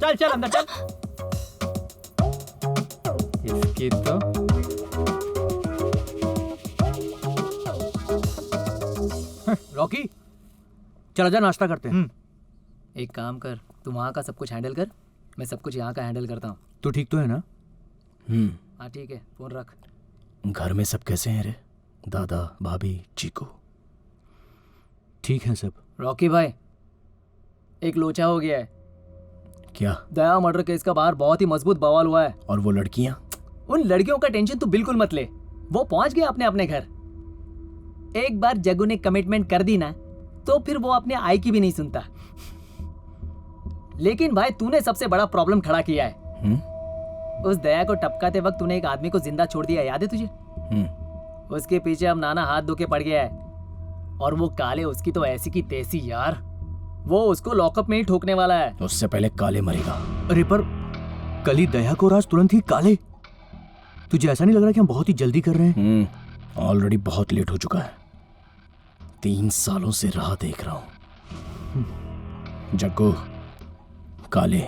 चल चल अंदर चल। इसकी तो रॉकी, चल जा नाश्ता करते हैं। एक काम कर, तू वहाँ का सब कुछ हैंडल कर, मैं सब कुछ यहाँ का हैंडल करता हूँ। तू ठीक तो है ना? हाँ ठीक है, फोन रख। घर में सब कैसे हैं रे? दादा, भाभी, चीकू ठीक है सब। रॉकी भाई, एक लोचा हो गया है। क्या? दया मर्डर केस का बाहर बहुत ही मजबूत बवाल हुआ है। और वो लड़कियां? उन लड़कियों का टेंशन तू बिल्कुल मत ले, वो पहुंच गए अपने अपने घर। एक बार जग्गू ने कमिटमेंट कर दी ना, तो फिर वो अपने आई की भी नहीं सुनता। लेकिन भाई तूने सबसे बड़ा प्रॉब्लम खड़ा किया है। उस दया को टपकाते वक्त तूने एक आदमी को जिंदा छोड़ दिया, याद है तुझे? उसके पीछे अब नाना हाथ धो के पड़ गया है, और वो काले उसकी तो ऐसी की तैसी यार, वो उसको लॉकअप में ही ठोकने वाला है। उससे पहले काले मरेगा। अरे पर कल ही दया को राज तुरंत ही काले, तुझे ऐसा नहीं लग रहा कि हम बहुत ही जल्दी कर रहे हैं? ऑलरेडी बहुत लेट हो चुका है, 3 सालों से राह देख रहा हूं। जग्गू, काले।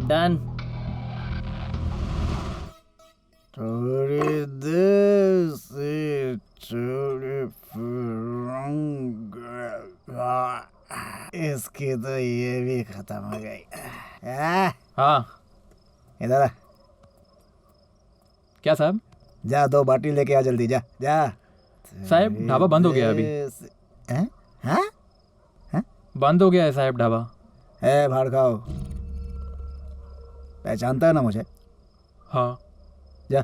डन। थोड़ी देर से छोड़े फिर उसकी तो ये भी खत्म हो गई। हाँ इधर आ। क्या साहब? जा 2 बाटी लेके आ जल्दी, जा जा। साहब ढाबा बंद हो गया अभी। हैं? हाँ? बंद हो गया है साहब ढाबा। ए भाड़खाओ, पहचानता है ना मुझे? हाँ। जा।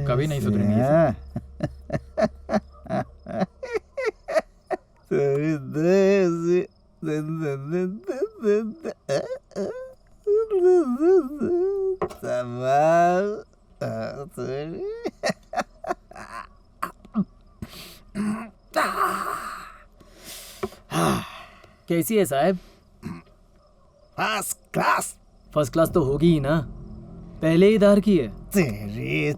कभी नहीं सुधरेंगे कैसी है साहब? First class. फर्स्ट क्लास तो होगी ही ना, पहले ही धार की है। तेरी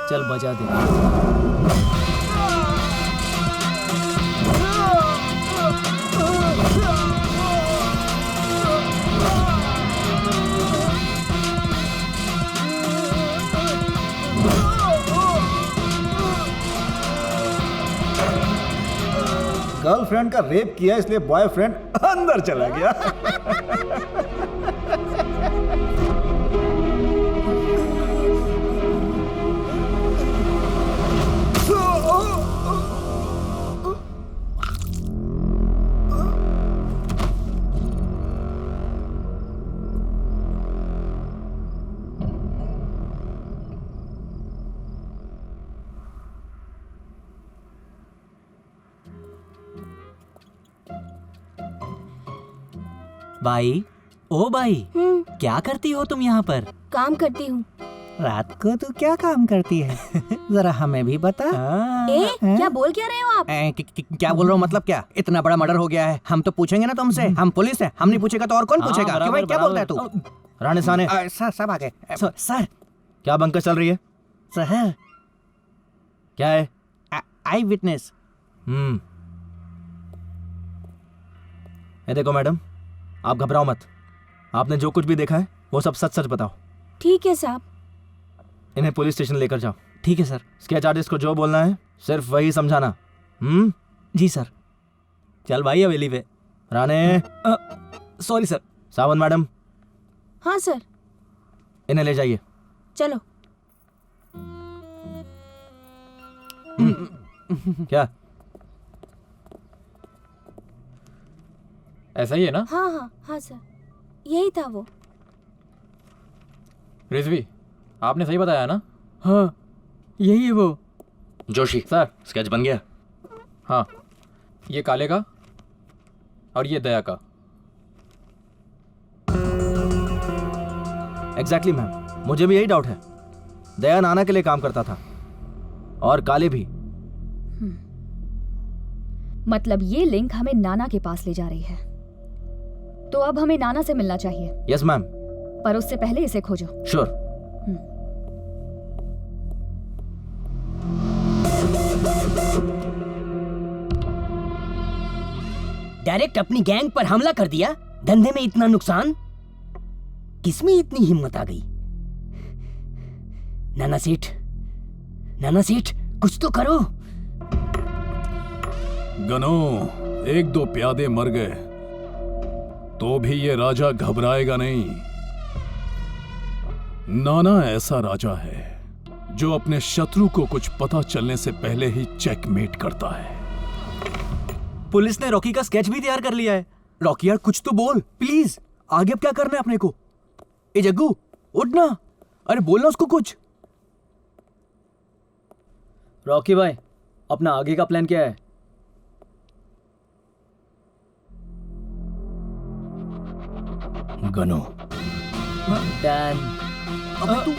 चल बजा दे। गर्लफ्रेंड का रेप किया इसलिए बॉयफ्रेंड अंदर चला गया। भाई, ओ भाई, क्या करती हो तुम यहाँ पर? काम करती हूँ। रात को तू क्या काम करती है? जरा हमें भी बता। क्या बोल क्या रहे हो आप? क्या बोल रहा हूँ मतलब क्या? इतना बड़ा मर्डर हो गया है, हम तो पूछेंगे ना तुमसे। हम पुलिस है, हम नहीं पूछेगा तो और कौन पूछेगा? क्यों भाई, क्या बोलता है तू? राणे साने सर सब आ गए। सर क्या बंकर चल रही है? सर क्या है? आई विटनेस। ये देखो मैडम, आप घबराओ मत। आपने जो कुछ भी देखा है वो सब सच सच बताओ। ठीक है साहब। इन्हें पुलिस स्टेशन लेकर जाओ। ठीक है सर। स्केच आर्टिस्ट को जो बोलना है सिर्फ वही समझाना। जी सर। चल भाई हवेली पे। Rane sorry sir. Sawan madam. हाँ सर। इन्हें ले जाइए। चलो। क्या ऐसा ही है ना? हाँ हाँ हाँ सर, यही था वो। रिजवी, आपने सही बताया ना? हाँ यही है वो। जोशी सर, स्केच बन गया? हाँ, ये काले का और ये दया का। एग्जैक्टली मैम, मुझे भी यही डाउट है। दया नाना के लिए काम करता था और काले भी। मतलब ये लिंक हमें नाना के पास ले जा रही है। तो अब हमें नाना से मिलना चाहिए। Yes ma'am. पर उससे पहले इसे खोजो। श्योर। डायरेक्ट अपनी गैंग पर हमला कर दिया। धंधे में इतना नुकसान, किसमें इतनी हिम्मत आ गई? नाना सेठ कुछ तो करो। गनो, 1-2 प्यादे मर गए तो भी ये राजा घबराएगा नहीं। नाना ऐसा राजा है जो अपने शत्रु को कुछ पता चलने से पहले ही चेकमेट करता है। पुलिस ने रॉकी का स्केच भी तैयार कर लिया है। रॉकी यार कुछ तो बोल प्लीज, आगे अब क्या करना है अपने को? ए जग्गू उठ ना, अरे बोलना उसको कुछ। रॉकी भाई, अपना आगे का प्लान क्या है? गनो डन। अब तू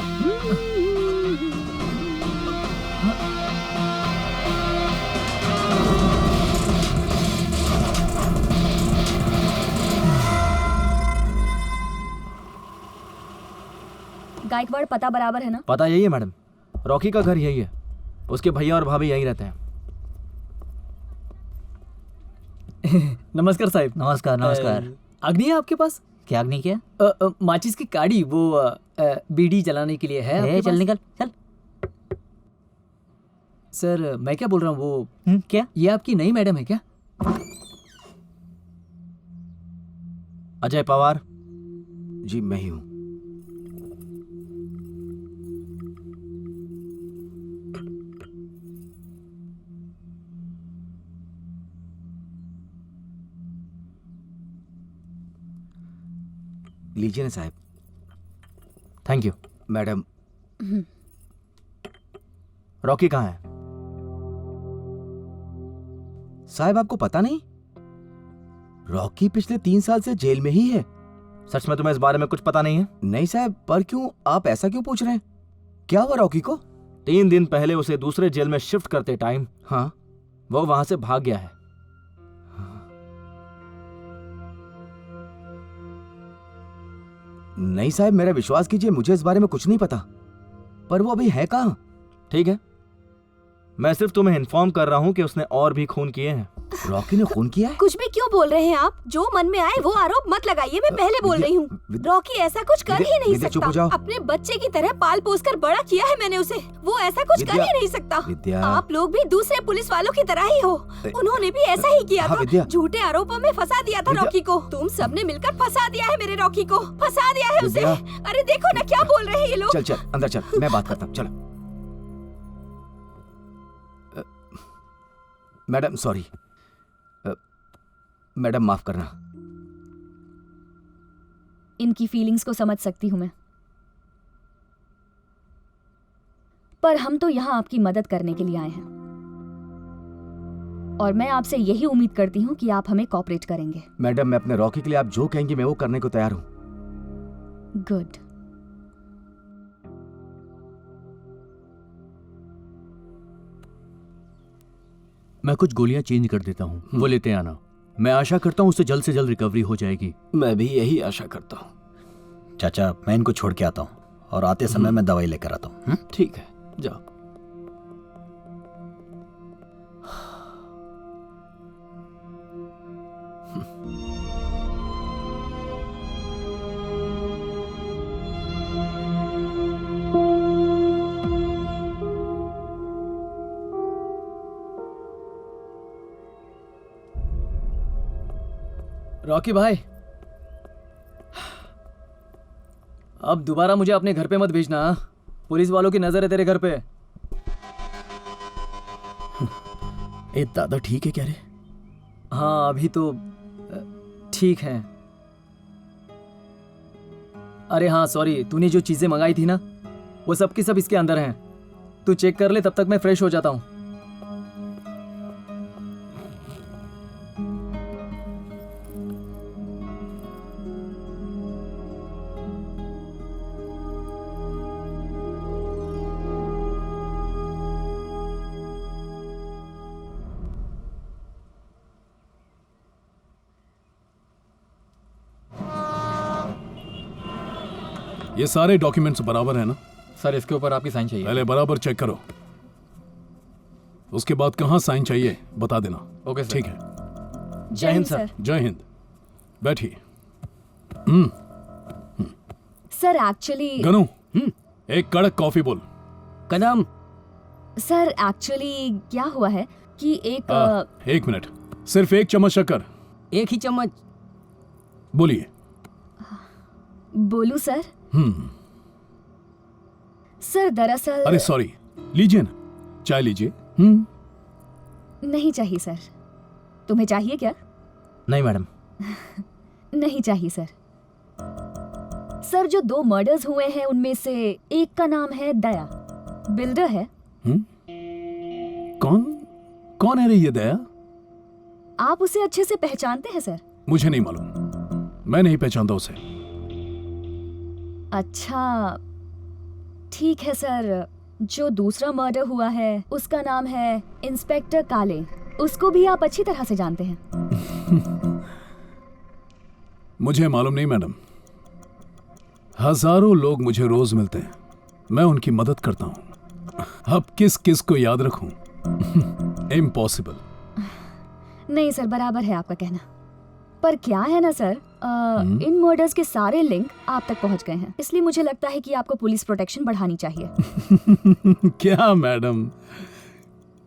गायकवाड़ पता बराबर है ना? पता यही है मैडम, रॉकी का घर यही है, उसके भैया और भाभी यहीं रहते हैं। नमस्कार साहब। नमस्कार नमस्कार। अग्नि है आपके पास? क्या अग्नि क्या? माचिस की काड़ी, वो बीड़ी जलाने के लिए है आपके चल पास? निकल चल। सर मैं क्या बोल रहा हूँ, वो क्या ये आपकी नई मैडम है क्या? अजय पवार जी, मैं ही हूं। लीजिए ना साहब। Thank you madam. रॉकी कहाँ है? साहब आपको पता नहीं, रॉकी पिछले 3 साल से जेल में ही है। सच में तुम्हें इस बारे में कुछ पता नहीं है? नहीं साहब, पर क्यों, आप ऐसा क्यों पूछ रहे हैं? क्या हुआ रॉकी को? 3 दिन पहले उसे दूसरे जेल में शिफ्ट करते टाइम हाँ वो वहां से भाग गया है। नहीं साहब, मेरा विश्वास कीजिए, मुझे इस बारे में कुछ नहीं पता। पर वो अभी है कहाँ? ठीक है, मैं सिर्फ तुम्हें इन्फॉर्म कर रहा हूँ कि उसने और भी खून किए हैं। रॉकी ने खून किया है? कुछ भी क्यों बोल रहे हैं आप? जो मन में आए वो आरोप मत लगाइए, मैं पहले बोल रही हूँ। रॉकी ऐसा कुछ कर ही नहीं सकता। अपने बच्चे की तरह पाल पोस कर बड़ा किया है मैंने उसे, वो ऐसा कुछ कर ही नहीं सकता। आप लोग भी दूसरे पुलिस वालों की तरह ही हो, उन्होंने भी ऐसा ही किया था, झूठे आरोपों में फंसा दिया था रॉकी को। तुम सबने मिलकर फंसा दिया है मेरे रॉकी को, फंसा दिया है उसे। अरे देखो ना क्या बोल रहे हैं ये लोग। चल चल अंदर चल, मैं बात करता हूँ, चलो। मैडम सॉरी, मैडम माफ करना। इनकी फीलिंग्स को समझ सकती हूं मैं, पर हम तो यहां आपकी मदद करने के लिए आए हैं और मैं आपसे यही उम्मीद करती हूं कि आप हमें कोऑपरेट करेंगे। मैडम, मैं अपने रॉकी के लिए आप जो कहेंगी मैं वो करने को तैयार हूँ। गुड। मैं कुछ गोलियां चेंज कर देता हूँ, वो लेते आना। मैं आशा करता हूँ उससे जल्द से जल्द रिकवरी हो जाएगी। मैं भी यही आशा करता हूँ। चाचा, मैं इनको छोड़ के आता हूँ और आते समय मैं दवाई लेकर आता हूँ। ठीक है, जाओ। रॉकी भाई, अब दोबारा मुझे अपने घर पे मत भेजना। हाँ? पुलिस वालों की नजर है तेरे घर पे। ए दादा ठीक है क्या रे? हाँ अभी तो ठीक है। अरे हाँ सॉरी, तूने जो चीजें मंगाई थी ना वो सब की सब इसके अंदर हैं। तू चेक कर ले, तब तक मैं फ्रेश हो जाता हूँ। ये सारे डॉक्यूमेंट्स बराबर है ना? सर इसके ऊपर आपकी साइन चाहिए। पहले बराबर चेक करो, उसके बाद कहाँ साइन चाहिए बता देना। Okay sir. ठीक है। जय हिंद सर। जय हिंद। बैठिए। सर एक्चुअली गनु, एक कड़क कॉफी बोल। कदम। सर एक्चुअली क्या हुआ है कि एक मिनट, सिर्फ 1 चम्मच शक्कर। 1 ही चम्मच। बोलिए। बोलूं सर? सर दरअसल। अरे सॉरी, लीजिए ना, चाय लीजिए। नहीं चाहिए सर। तुम्हें चाहिए क्या? नहीं मैडम। नहीं चाहिए सर। सर, जो 2 मर्डर्स हुए हैं उनमें से एक का नाम है दया, बिल्डर है। कौन है रे ये दया? आप उसे अच्छे से पहचानते हैं सर? मुझे नहीं मालूम, मैं नहीं पहचानता उसे। अच्छा ठीक है सर। जो दूसरा मर्डर हुआ है उसका नाम है इंस्पेक्टर काले, उसको भी आप अच्छी तरह से जानते हैं। मुझे मालूम नहीं मैडम, हजारों लोग मुझे रोज मिलते हैं, मैं उनकी मदद करता हूं, अब किस किस को याद रखूं? इम्पॉसिबल। नहीं सर, बराबर है आपका कहना, पर क्या है ना सर, इन मर्डर्स के सारे लिंक आप तक पहुंच गए हैं, इसलिए मुझे लगता है कि आपको पुलिस प्रोटेक्शन बढ़ानी चाहिए। क्या मैडम,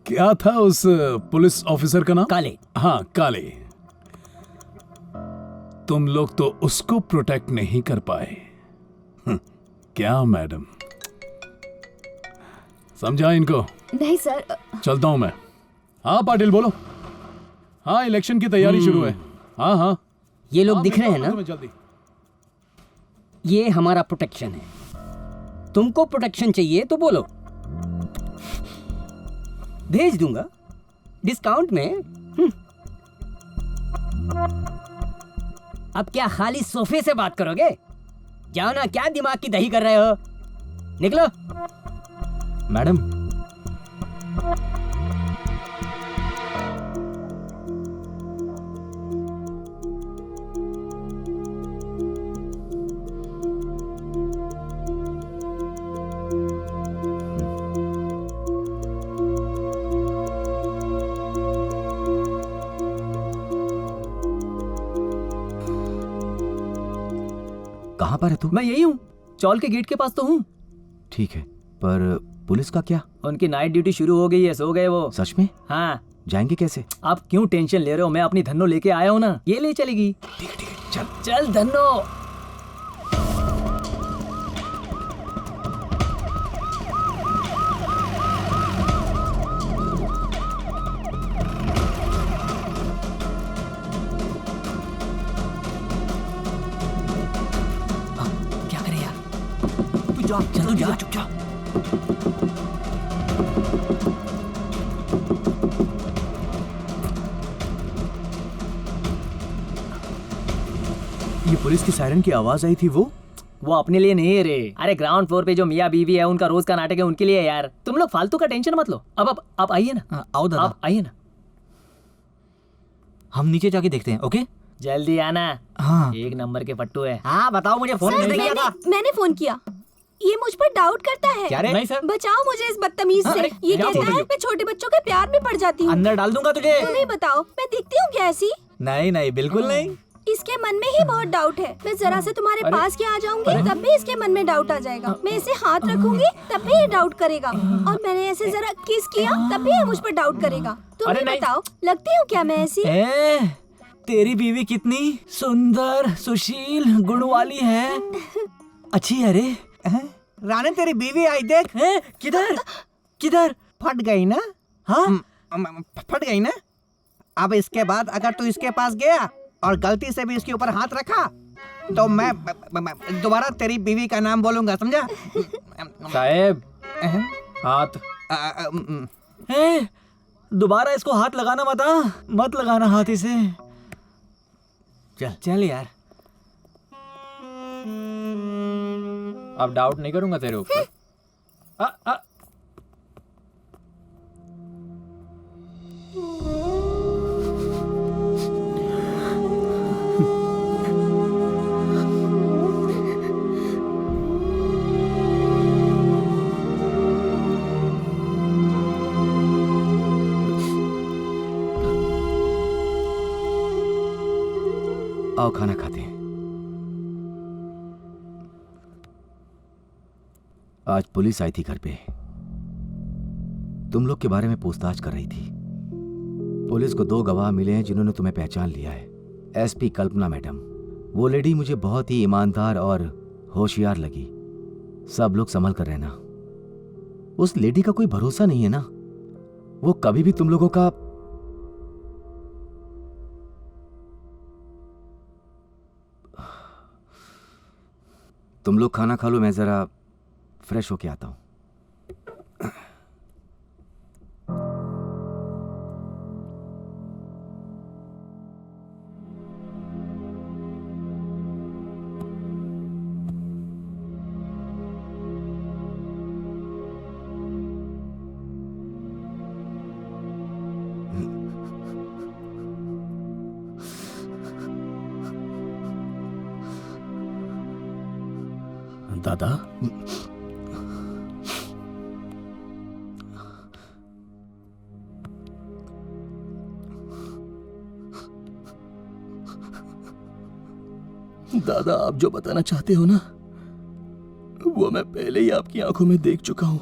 क्या था उस पुलिस ऑफिसर का नाम? काले। हाँ काले। तुम लोग तो उसको प्रोटेक्ट नहीं कर पाए। क्या मैडम, समझा इनको? नहीं सर। चलता हूं मैं। हाँ पाटिल बोलो। हाँ इलेक्शन की तैयारी शुरू है। हाँ हाँ ये लोग दिख रहे हैं ना, जल्दी। ये हमारा प्रोटेक्शन है। तुमको प्रोटेक्शन चाहिए तो बोलो, भेज दूंगा डिस्काउंट में। अब क्या खाली सोफे से बात करोगे? जाओ ना, क्या दिमाग की दही कर रहे हो? निकलो। मैडम, कहाँ पर है तू? मैं यही हूँ, चौल के गेट के पास तो हूँ। ठीक है, पर पुलिस का क्या? उनकी नाइट ड्यूटी शुरू हो गई है, सो गए वो। सच में? हाँ। जाएंगे कैसे? आप क्यों टेंशन ले रहे हो? मैं अपनी धन्नो लेके आया हूँ ना, ये ले चलेगी। ठीक है चल चल धन्नो। क्या करे यार, तू जा, चल जा, चुप जा। ये पुलिस की सायरन की आवाज आई थी, वो अपने लिए नहीं है रे। अरे ग्राउंड फ्लोर पे जो मियाँ बीवी है उनका रोज का नाटक है, उनके लिए यार। तुम लोग फालतू का टेंशन मत लो। अब आप आइए ना। आओ दादा, आप आइए ना, हम नीचे जाके देखते हैं। ओके जल्दी आना। हाँ। एक नंबर के पट्टू है। हाँ बताओ, मुझे फोन सर, किसने किया था? मैंने फोन किया। ये मुझ पर डाउट करता है। क्या रे? नहीं सर। बचाओ मुझे इस बदतमीज से। ये क्या कहता बोल रही है हो? मैं छोटे बच्चों के प्यार में पड़ जाती हूँ। अंदर डाल दूंगा तुझे। तुम ही बताओ, मैं दिखती हूँ क्या ऐसी? नहीं नहीं, बिल्कुल नहीं। इसके मन में ही बहुत डाउट है। मैं जरा से तुम्हारे पास क्या आ जाऊंगी तब भी इसके मन में डाउट आ जाएगा। मैं इसे हाथ रखूंगी तब भी ये डाउट करेगा, और मैंने ऐसे जरा किस किया तब भी ये मुझ पर डाउट करेगा। तुम ही बताओ, लगती हूँ क्या मैं ऐसी? तेरी बीवी कितनी सुंदर, सुशील, गुण वाली है। अच्छी है रे। राणे तेरी बीवी आई देख। किधर किधर? फट गई ना? हाँ फट गई ना? अब इसके बाद अगर तू इसके पास गया और गलती से भी इसके ऊपर हाथ रखा तो मैं दोबारा तेरी बीवी का नाम बोलूंगा, समझा? साहेब हाथ। दोबारा इसको हाथ लगाना मत लगाना हाथ इसे। चल यार। अब डाउट नहीं करूंगा तेरे ऊपर। आओ खाना खाते हैं। आज पुलिस आई थी घर पे, तुम लोग के बारे में पूछताछ कर रही थी। पुलिस को 2 गवाह मिले हैं जिन्होंने तुम्हें पहचान लिया है। एसपी कल्पना मैडम, वो लेडी मुझे बहुत ही ईमानदार और होशियार लगी। सब लोग संभल कर रहना। उस लेडी का कोई भरोसा नहीं है ना, वो कभी भी तुम लोगों का तुम लोग खाना खा लो, मैं जरा फ्रेश होके आता हूँ। दादा, दादा आप जो बताना चाहते हो ना, वो मैं पहले ही आपकी आंखों में देख चुका हूं।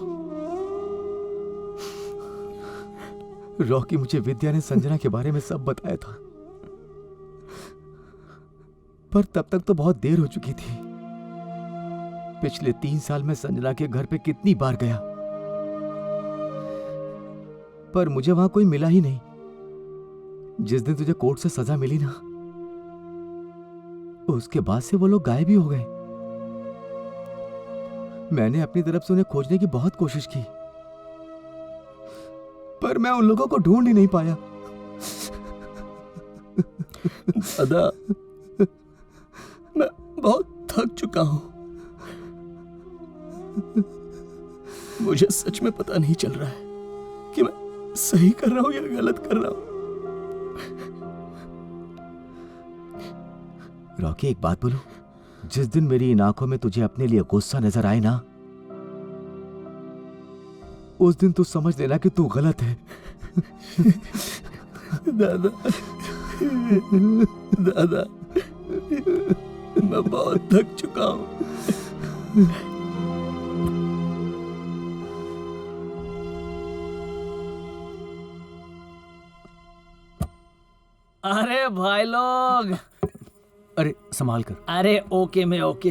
रॉकी, मुझे विद्या ने संजना के बारे में सब बताया था, पर तब तक तो बहुत देर हो चुकी थी। पिछले 3 साल में संजना के घर पे कितनी बार गया, पर मुझे वहां कोई मिला ही नहीं। जिस दिन तुझे कोर्ट से सजा मिली ना, उसके बाद से वो लोग गायब ही हो गए। मैंने अपनी तरफ से उन्हें खोजने की बहुत कोशिश की, पर मैं उन लोगों को ढूंढ ही नहीं पाया। दादा, मैं बहुत थक चुका हूं। मुझे सच में पता नहीं चल रहा है कि मैं सही कर रहा हूं या गलत कर रहा हूं। रॉकी, एक बात बोलूं? जिस दिन मेरी इन आंखों में तुझे अपने लिए गुस्सा नजर आए ना, उस दिन तू समझ लेना कि तू गलत है। दादा, दादा, मैं बहुत थक चुका हूं। अरे भाई लोग, अरे संभाल कर। अरे ओके में ओके।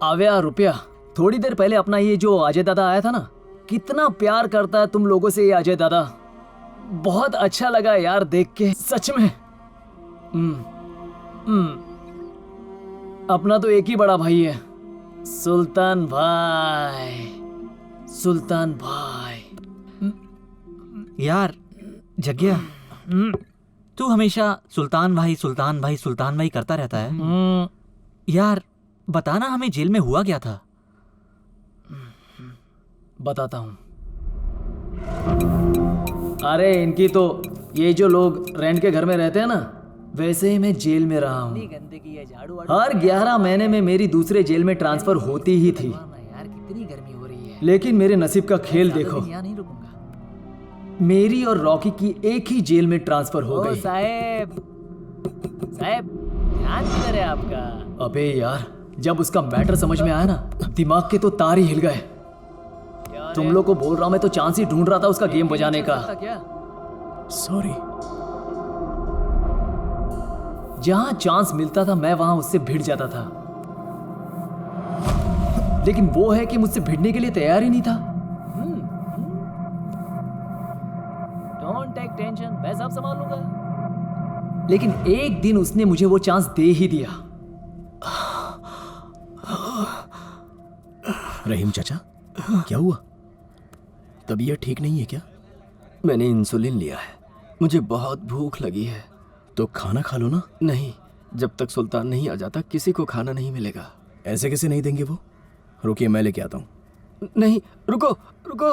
आव्या, रुपया, थोड़ी देर पहले अपना ये जो अजय दादा आया था ना, कितना प्यार करता है तुम लोगों से ये अजय दादा। बहुत अच्छा लगा यार देख के, सच में। अपना तो एक ही बड़ा भाई है, सुल्तान भाई, सुल्तान भाई। यार जग्या, तू हमेशा सुल्तान भाई सुल्तान भाई सुल्तान भाई करता रहता है। यार बताना, हमें जेल में हुआ क्या था? बताता हूं। अरे इनकी तो, ये जो लोग रेंट के घर में रहते हैं ना, वैसे ही मैं जेल में रहा हूं। हर 11 महीने में मेरी दूसरे जेल में ट्रांसफर होती ही थी। कितनी गर्मी हो रही है। लेकिन मेरे नसीब का खेल देखो, मेरी और रॉकी की एक ही जेल में ट्रांसफर हो गई। साहब, ध्यान किधर है आपका? अबे यार, जब उसका मैटर समझ में आया ना, दिमाग के तो तार ही हिल गए। तुम लोग को बोल रहा हूं, मैं तो चांस ही ढूंढ रहा था उसका गेम बजाने का। सॉरी। जहां चांस मिलता था मैं वहां उससे भिड़ जाता था, लेकिन वो है कि मुझसे भिड़ने के लिए तैयार ही नहीं था। डोंट टेक टेंशन, मैं सब संभाल लूंगा। लेकिन एक दिन उसने मुझे वो चांस दे ही दिया। रहीम चाचा, क्या हुआ? तबीयत ठीक नहीं है क्या? मैंने इंसुलिन लिया है, मुझे बहुत भूख लगी है। तो खाना खा लो ना। नहीं, जब तक सुल्तान नहीं आ जाता किसी को खाना नहीं मिलेगा। ऐसे कैसे नहीं देंगे वो? रुकिए, मैं लेके आता हूँ। नहीं, रुको रुको।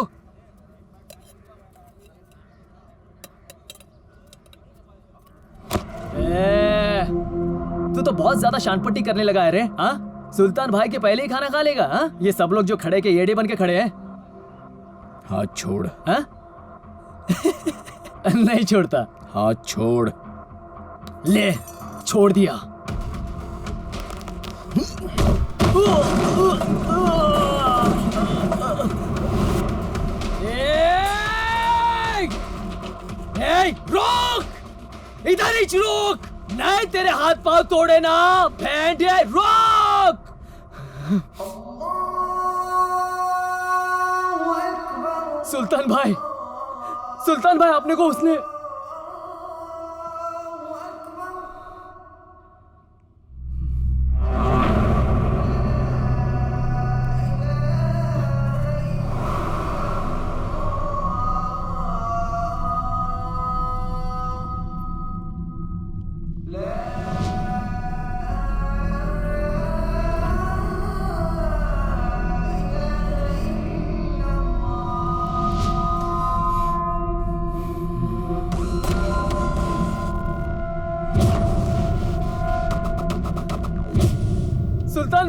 तू तो बहुत ज्यादा शानपट्टी करने लगा है रे। हाँ, सुल्तान भाई के पहले ही खाना खा लेगा? हाँ, ये सब लोग जो खड़े के येड़े बन के खड़े हैं। हाथ छोड़। हाँ? नहीं छोड़ता। हाथ छोड़। ले, छोड़ दिया। रोक, इधर ही रोक, नहीं तेरे हाथ पांव तोड़े ना भेंड़िया। रोक। सुल्तान भाई, सुल्तान भाई, आपने को उसने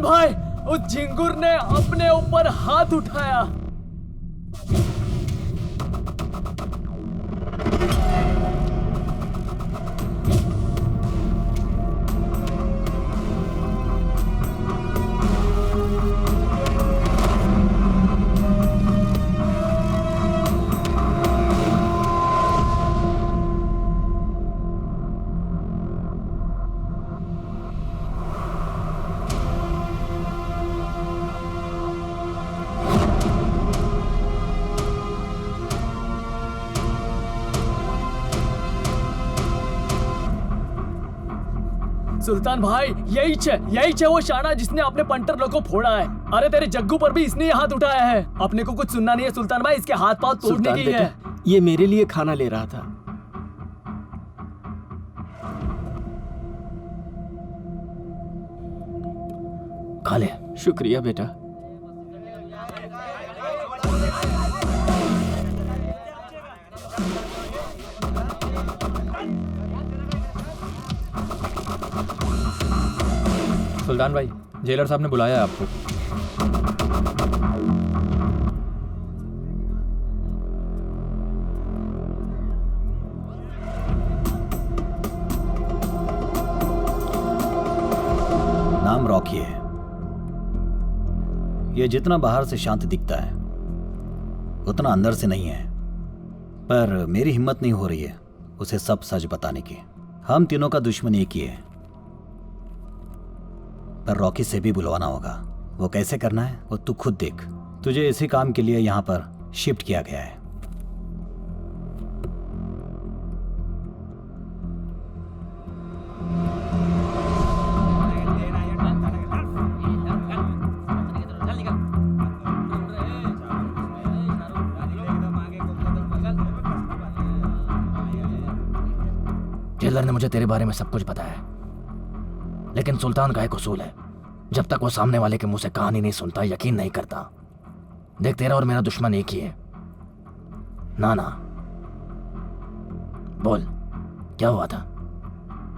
भाई, उस झिंगुर ने अपने ऊपर हाथ उठाया। सुल्तान भाई, यही छे वो शाना जिसने अपने पंटर लोग को फोड़ा है। अरे तेरे जग्गू पर भी इसने हाथ उठाया है। अपने को कुछ सुनना नहीं है सुल्तान भाई, इसके हाथ पांव तोड़ने की है। ये मेरे लिए खाना ले रहा था। खा ले। शुक्रिया बेटा। सुल्तान भाई, जेलर साहब ने बुलाया है आपको। नाम रॉकी है। ये जितना बाहर से शांत दिखता है उतना अंदर से नहीं है, पर मेरी हिम्मत नहीं हो रही है उसे सब सच बताने की। हम तीनों का दुश्मन एक ही है, पर रॉकी से भी बुलवाना होगा। वो कैसे करना है वो तू खुद देख। तुझे इसी काम के लिए यहाँ पर शिफ्ट किया गया है। जेलर ने मुझे तेरे बारे में सब कुछ बताया, लेकिन सुल्तान का एक उसूल है, जब तक वो सामने वाले के मुंह से कहानी नहीं सुनता यकीन नहीं करता। देख, तेरा और मेरा दुश्मन एक ही है। नाना, बोल क्या हुआ था?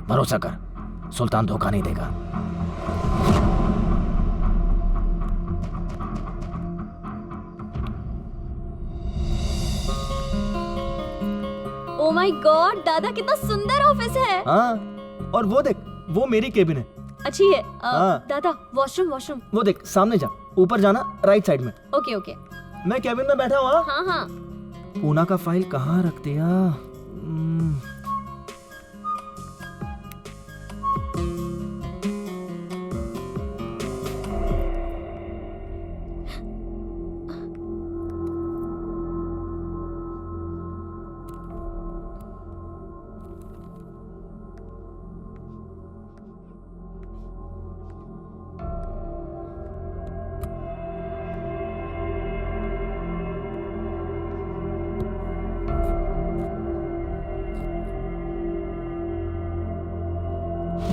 भरोसा कर, सुल्तान धोखा नहीं देगा। ओ माय गॉड, दादा कितना सुंदर ऑफिस है। हाँ, और वो देख, वो मेरी केबिन है। अच्छी है। दादा, वॉशरूम। वो देख, सामने जा, ऊपर जाना, राइट साइड में। ओके। मैं केबिन में बैठा हुआ। हाँ। पूना का फाइल कहाँ रख दिया?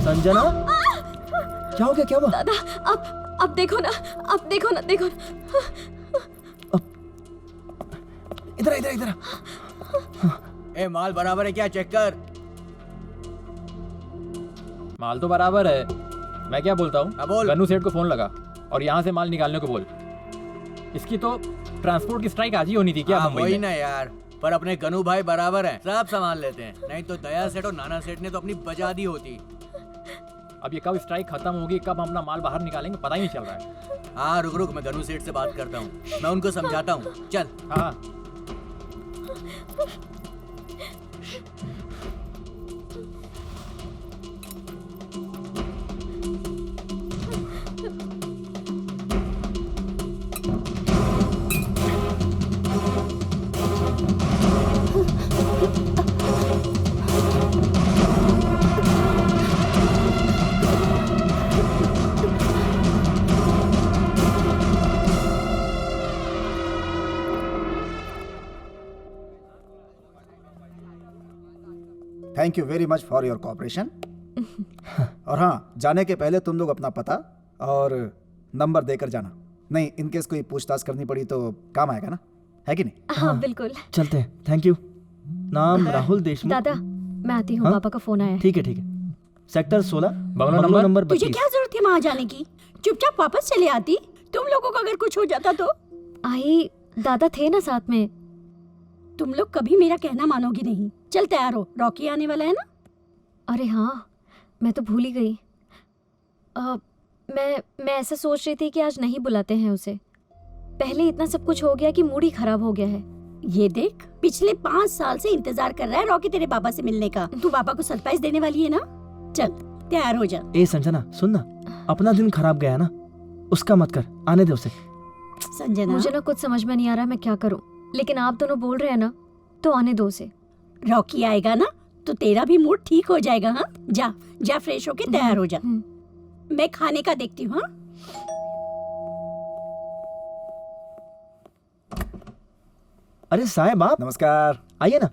संजना, क्या हो गया? क्या हुआ? दादा, अब देखो ना। इधर। ए, माल बराबर है क्या? चेक कर। माल तो बराबर है। मैं क्या बोलता हूँ, बोल। गन्नू सेठ को फोन लगा और यहाँ से माल निकालने को बोल। इसकी तो ट्रांसपोर्ट की स्ट्राइक आज ही होनी थी क्या मुंबई में? वही ना यार, पर अपने गनू भाई बराबर हैं, सब संभाल लेते हैं। नहीं तो दया सेठ और नाना सेठ ने तो अपनी बजा दी होती। अब ये कब स्ट्राइक खत्म होगी, कब हम अपना माल बाहर निकालेंगे, पता ही नहीं चल रहा है। हाँ, रुक, मैं गनू सेठ से बात करता हूँ, मैं उनको समझाता हूँ। चल। हाँ। Thank you very much for your cooperation. और हाँ, जाने के पहले तुम लोग अपना पता और नंबर देकर जाना। नहीं, इनकेस कोई पूछताछ करनी पड़ी तो काम आएगा ना, है कि नहीं? हाँ, बिल्कुल। चलते हैं। Thank you. नाम राहुल देशमुख। दादा, मैं आती हूँ। हाँ? पापा का फोन आया है। ठीक है। सेक्टर 16, बंगला नंबर तुझे क्या जरूरत है वहाँ जाने की? चुपचाप वापस चले आती। तुम लोगों को अगर कुछ हो जाता तो? आई, दादा थे ना साथ में। तुम लोग कभी मेरा कहना मानोगी नहीं। चल तैयार हो, रॉकी आने वाला है ना। अरे हाँ, मैं तो भूल ही गई। मैं ऐसा सोच रही थी कि आज नहीं बुलाते हैं उसे। पहले इतना सब कुछ हो गया कि मूड ही खराब हो गया है। ये देख, पिछले 5 साल से इंतजार कर रहा है रॉकी तेरे पापा से मिलने का। तू पापा को सरप्राइज देने वाली है ना। चल तैयार हो जा। ए संजना सुन ना, अपना दिन खराब गया ना, उसका मत कर, आने दे उसे। संजना, मुझे ना कुछ समझ में नहीं आ रहा मैं क्या करूं, लेकिन आप दोनों बोल रहे हैं ना तो आने दो उसे। रॉकी आएगा ना तो तेरा भी मूड ठीक हो जाएगा। हाँ, जा जा फ्रेश होके तैयार हो जा। मैं खाने का देखती हूँ। हाँ? अरे साहब आप। नमस्कार। आइए ना।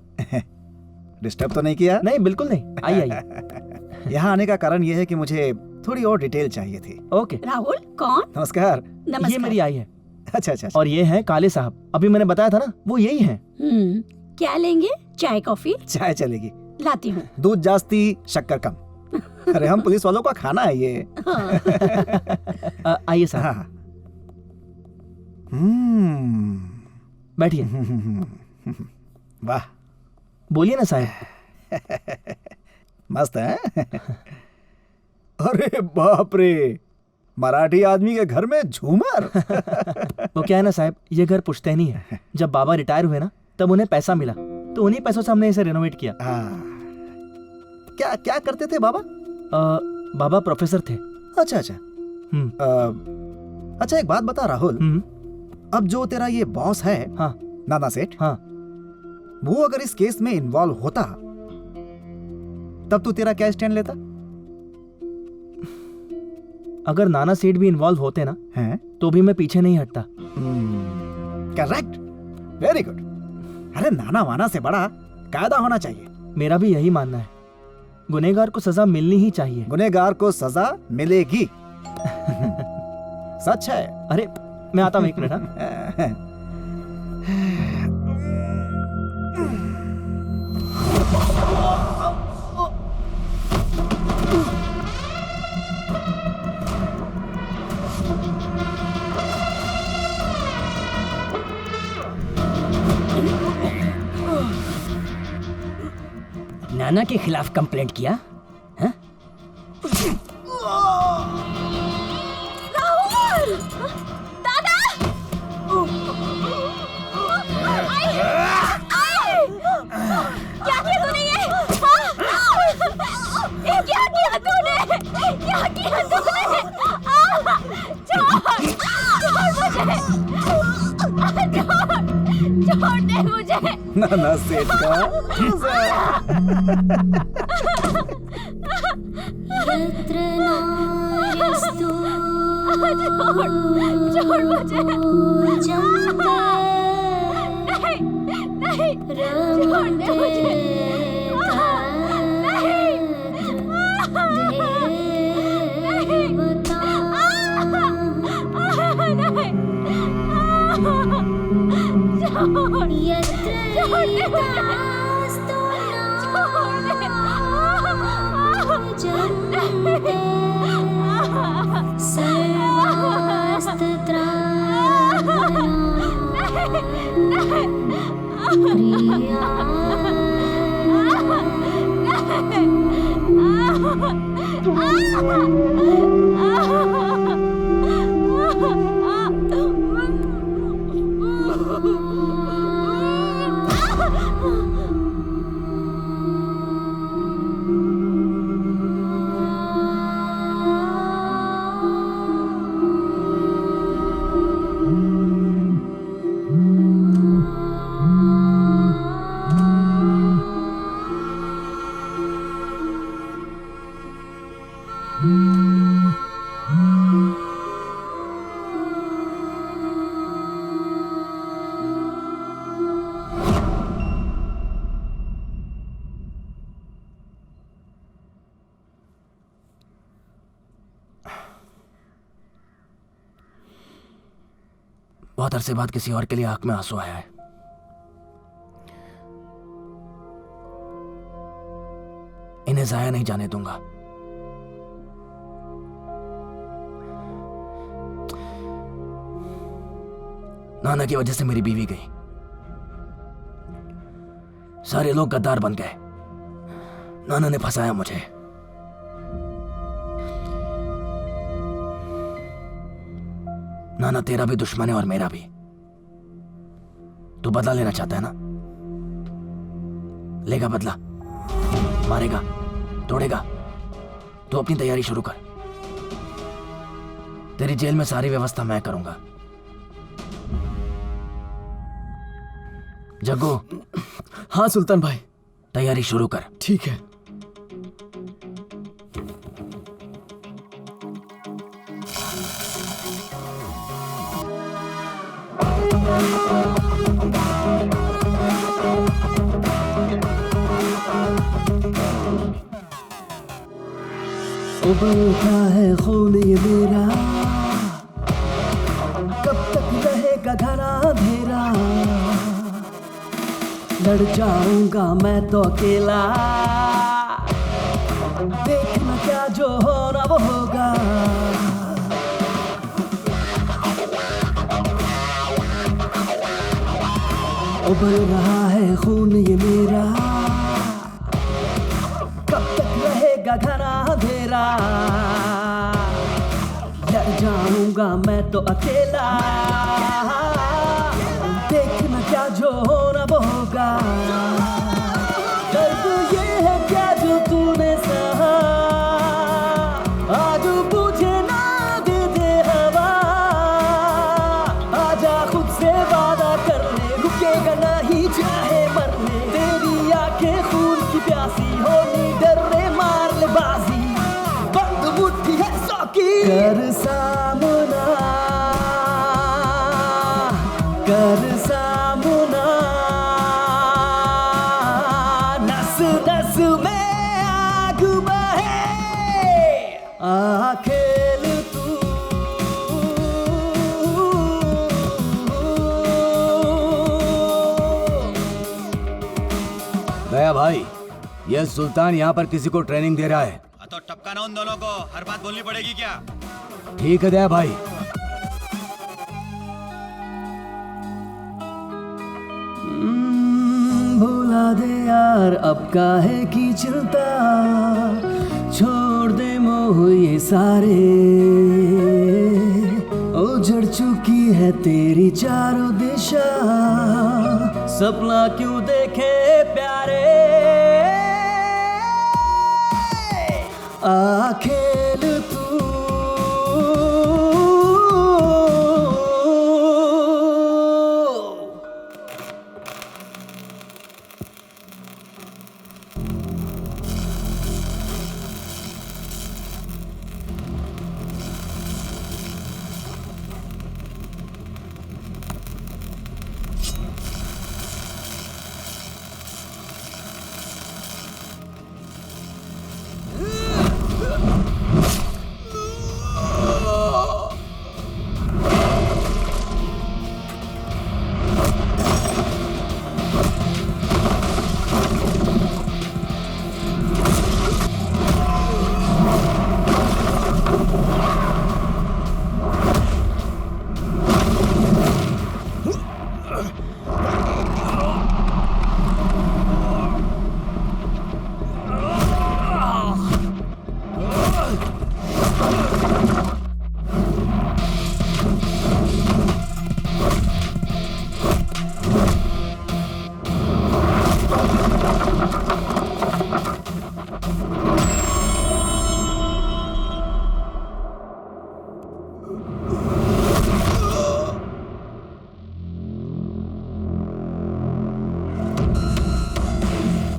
डिस्टर्ब तो नहीं किया? नहीं, बिल्कुल नहीं, आइए आइए। यहाँ आने का कारण ये है कि मुझे थोड़ी और डिटेल चाहिए थी। ओके। राहुल कौन? नमस्कार। ये मेरी आई है। अच्छा। और ये हैं काले साहब, अभी मैंने बताया था ना, वो यही हैं। क्या लेंगे? चाय कॉफी? चाय चलेगी। लाती हूँ। दूध जास्ती, शक्कर कम। अरे हम पुलिस वालों का खाना है ये। आइए साहब। बैठिए। वाह, बोलिए ना साहब। मस्त है। अरे बाप रे, मराठी आदमी के घर में झूमर। वो क्या है ना साहब, ये घर पुश्तैनी है। जब बाबा रिटायर हुए ना तब उन्हें पैसा मिला, तो उन्हीं पैसों से हमने इसे रेनोवेट किया। क्या क्या करते थे बाबा? बाबा प्रोफेसर थे। अच्छा। अच्छा एक बात बता राहुल, अब जो तेरा ये बॉस है, हाँ, नाना सेठ, हाँ, वो अगर इस केस में इन्वॉल्व होता तब तू तेरा क्या स्टैंड लेता? अगर नाना सेठ भी इन्वॉल्व होते ना हैं तो भी मैं पीछे नहीं हटता। Correct, very good. अरे नाना वाना से बड़ा कायदा होना चाहिए। मेरा भी यही मानना है, गुनहगार को सजा मिलनी ही चाहिए। गुनहगार को सजा मिलेगी। सच है। अरे मैं आता हूँ, एक मिनट। नाना के खिलाफ कंप्लेंट किया? हाँ? राहुल! दादा! क्या किया तूने ये? ये क्या किया तूने? क्या किया तूने? छोड़ दे मुझे। नाना सेठ का छोड़ मुझे। नहीं, छोड़ दे मुझे। बहुत अरसे बाद किसी और के लिए आंख में आंसू आया है। इन्हें जाया नहीं जाने दूंगा। नाना की वजह से मेरी बीवी गई, सारे लोग गद्दार बन गए, नाना ने फंसाया मुझे। नाना तेरा भी दुश्मन है और मेरा भी। तू बदला लेना चाहता है ना? लेगा बदला, मारेगा, तोड़ेगा। तू अपनी तैयारी शुरू कर। तेरी जेल में सारी व्यवस्था मैं करूंगा। जग्गू। हाँ सुल्तान भाई। तैयारी शुरू कर। ठीक है। उबलता है खून ये मेरा, कब तक रहेगा घना अंधेरा। लड़ जाऊंगा मैं तो अकेला, देखना क्या जो होना वो होगा। उबल रहा है खून ये मेरा, कब तक रहेगा घना अंधेरा। लड़ जाऊंगा मैं तो अकेला, देखना क्या जो होना वो होगा। दर्द ये है क्या जो तूने सहा, आज बुझे ना दे दे हवा। आजा खुद से वादा कर ले, रुकेगा नहीं चाहे मरने। तेरी आंखें खून की प्यासी होनी, डर ले मार ले बाजी, बंद मुट्ठी है सौ की। कर सामना, कर सामना, नस नस में आग बहे, आ खेल तू। दया भाई, यह सुल्तान यहाँ पर किसी को ट्रेनिंग दे रहा है। तो टपका ना उन दोनों को, हर बात बोलनी पड़ेगी क्या? ठीक है दया भाई। भुला दे यार अब काहे की चिंता, छोड़ दे मोह ये सारे। उजड़ चुकी है तेरी चारों दिशा, सपना क्यों देखे प्यारे। आ खेल तू।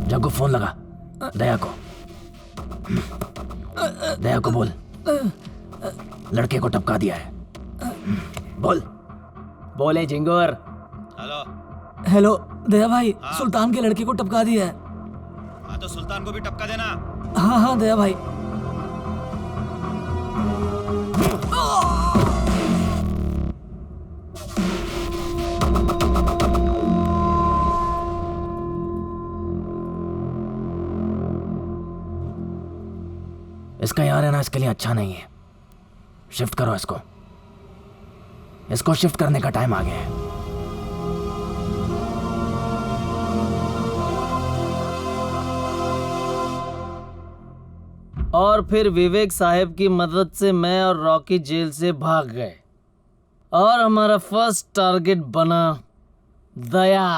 जग्गू फोन लगा दया को। दया को बोल लड़के को टपका दिया है। बोल। बोले जिंगोर। हेलो। हेलो दया भाई, सुल्तान के लड़के को टपका दिया है। हाँ तो सुल्तान को भी टपका देना। हाँ हाँ दया भाई। इसका यहाँ रहना इसके लिए अच्छा नहीं है। शिफ्ट करो इसको। इसको शिफ्ट करने का टाइम आ गया है। और फिर विवेक साहब की मदद से मैं और रॉकी जेल से भाग गए और हमारा फर्स्ट टारगेट बना दया।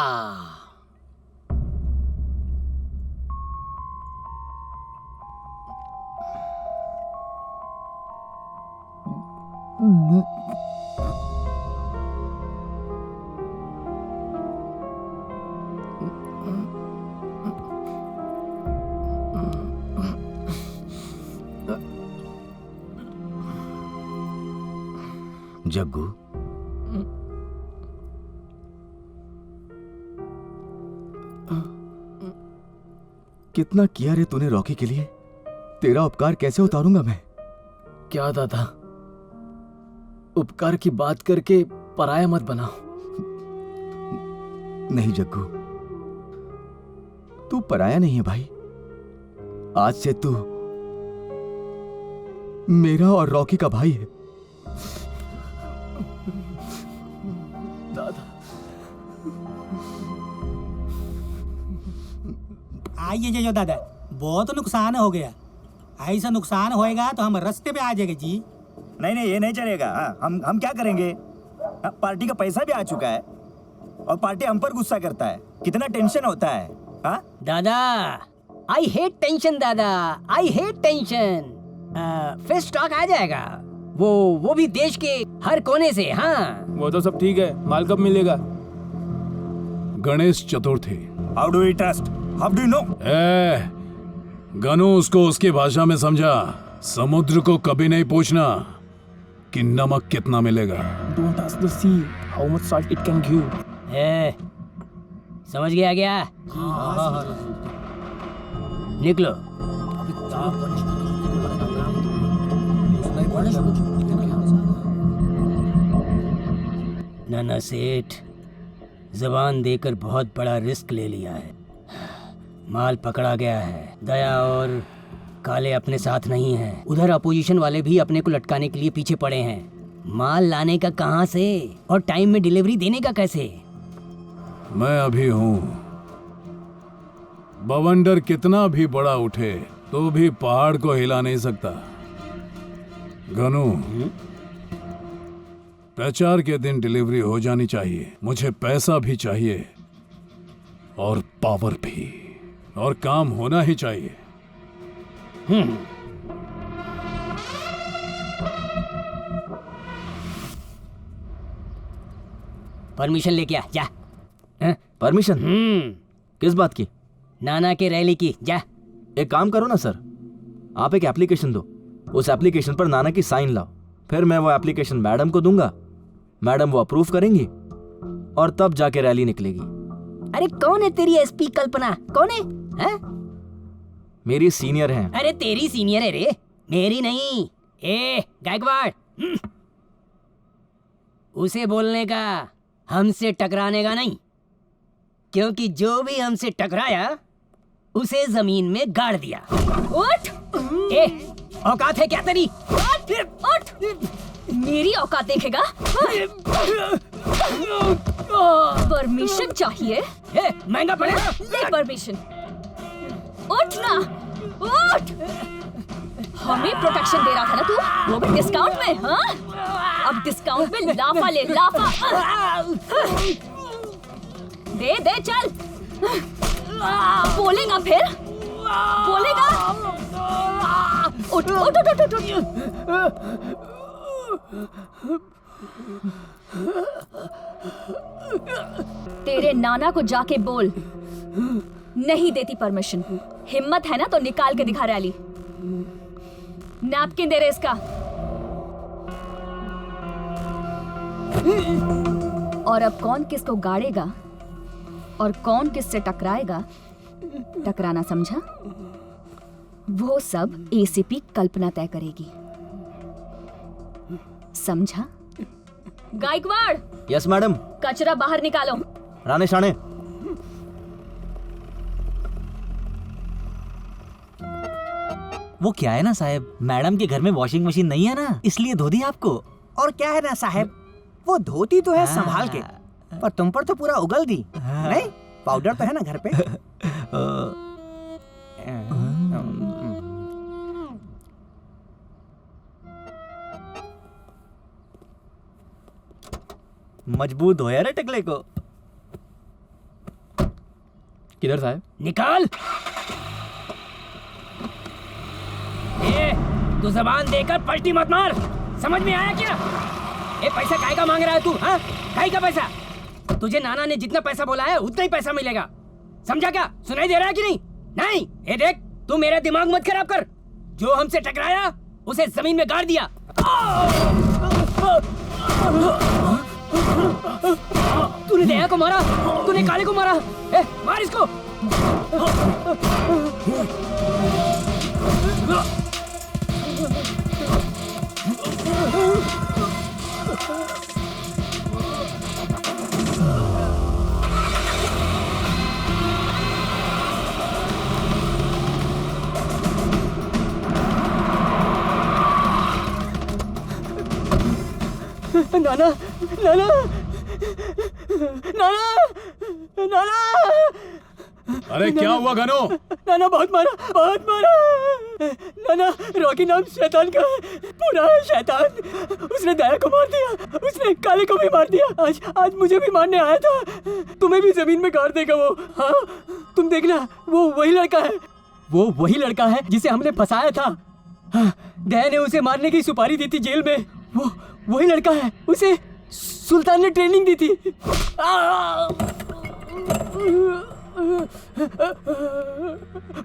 जग्गू, कितना किया रे तूने रॉकी के लिए, तेरा उपकार कैसे उतारूंगा मैं? क्या दादा, उपकार की बात करके पराया मत बनाओ। नहीं जग्गू, तू पराया नहीं है भाई। आज से तू मेरा और रॉकी का भाई है। आइए जो दादा, बहुत नुकसान हो गया। ऐसा नुकसान होएगा तो हम रास्ते पे आ जाएंगे जी। नहीं नहीं, ये नहीं चलेगा। हम क्या करेंगे? पार्टी का पैसा भी आ चुका है और पार्टी हम पर गुस्सा करता है। कितना टेंशन होता है। हाँ दादा, आई हेट टेंशन दादा, आई हेट टेंशन। फिर स्टॉक आ जाएगा, वो भी देश के हर कोने से। हाँ वो तो सब ठीक है, माल कब मिलेगा? Ganesh Chaturthi. How do you trust? How do you know? Ganu, उसको उसकी भाषा में समझा। समुद्र को कभी नहीं पूछना कि नमक कितना मिलेगा। Don't ask the sea how much salt it can give. समझ गया क्या? निकलो। नाना सेठ, जबान देकर बहुत बड़ा रिस्क ले लिया है। माल पकड़ा गया है। दया और काले अपने साथ नहीं हैं। उधर अपोजिशन वाले भी अपने को लटकाने के लिए पीछे पड़े हैं। माल लाने का कहाँ से और टाइम में डिलीवरी देने का कैसे? मैं अभी हूँ। बवंडर कितना भी बड़ा उठे तो भी पहाड़ को हिला नहीं सकता। गनु, प्रचार के दिन डिलीवरी हो जानी चाहिए। मुझे पैसा भी चाहिए और पावर भी, और काम होना ही चाहिए। परमिशन लेके आ जा। परमिशन? किस बात की? नाना के रैली की। जा। एक काम करो ना सर, आप एक एप्लीकेशन दो, उस एप्लीकेशन पर नाना की साइन लाओ, फिर मैं वो एप्लीकेशन मैडम को दूंगा, मैडम वो अप्रूव करेंगी और तब जाके रैली निकलेगी। अरे कौन है तेरी एसपी कल्पना? कौन है? मेरी सीनियर हैं। अरे तेरी सीनियर है रे, मेरी नहीं। ए गायकवाड़, उसे बोलने का हमसे टकराने का नहीं, क्योंकि जो भी हमसे टकराया उसे जमीन में गाड़ दिया। उठ! ए, औकात है क्या तेरी? उठ! मेरी औकात देखेगा? परमिशन चाहिए? महंगा पड़ेगा। ले परमिशन। उठ ना, उठ! हमें प्रोटेक्शन दे रहा था ना तू, वो भी डिस्काउंट में। हाँ, अब डिस्काउंट में लाफा ले, लाफा। दे दे, चल। बोलेगा फिर? बोलेगा? उठ उठ उठ उठ उठ। तेरे नाना को जाके बोल, नहीं देती परमिशन। हिम्मत है ना तो निकाल के दिखा रैली। नैपकिन दे रहे इसका। और अब कौन किसको गाड़ेगा और कौन किससे टकराएगा, टकराना समझा? वो सब एसीपी कल्पना तय करेगी, समझा? गायकवाड़। Yes madam. कचरा बाहर निकालो। राणे शाणे। वो क्या है ना साहब, मैडम के घर में वॉशिंग मशीन नहीं है ना, इसलिए धो दी आपको। और क्या है ना साहब, वो धोती तो है संभाल के, पर तुम पर तो पूरा उगल दी। नहीं, पाउडर तो है ना घर पे? मजबूत हो यार टकले को। किधर साहब? निकाल। तू जबान देकर पलटी मत मार, समझ में आया क्या? पैसा काहे का मांग रहा है तू? हाँ, काहे का पैसा? तुझे नाना ने जितना पैसा बोला है उतना ही पैसा मिलेगा, समझा क्या? सुनाई दे रहा है कि नहीं? नहीं, ये देख, तू मेरा दिमाग मत खराब कर। जो हमसे टकराया उसे जमीन में गाड़ दिया। तूने दया को मारा, तूने काले को मारा। मार इसको। नाना, नाना, नाना, नाना। अरे क्या हुआ गनो? नाना बहुत मारा, बहुत मारा। नाना, रॉकी नाम शैतान का है, पूरा है शैतान। उसने दया को मार दिया, उसने काले को भी मार दिया। आज मुझे भी मारने आया था। तुम्हें भी जमीन में गाड़ देगा वो। हाँ, तुम देखना, वो वही लड़का है, वो वही लड़का है जिसे हमने फंसाया था। हाँ, दया ने उसे मारने की सुपारी दी थी जेल में। वो वही लड़का है, उसे सुल्तान ने ट्रेनिंग दी थी।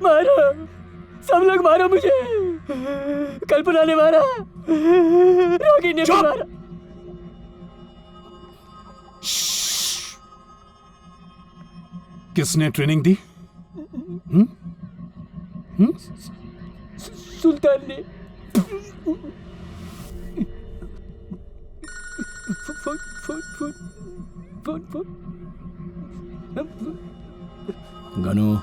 मारो, सब लोग मारो मुझे। कल्पना ने मारा, रॉकी ने भी मारा। किसने ट्रेनिंग दी? सुल्तान ने। गनु,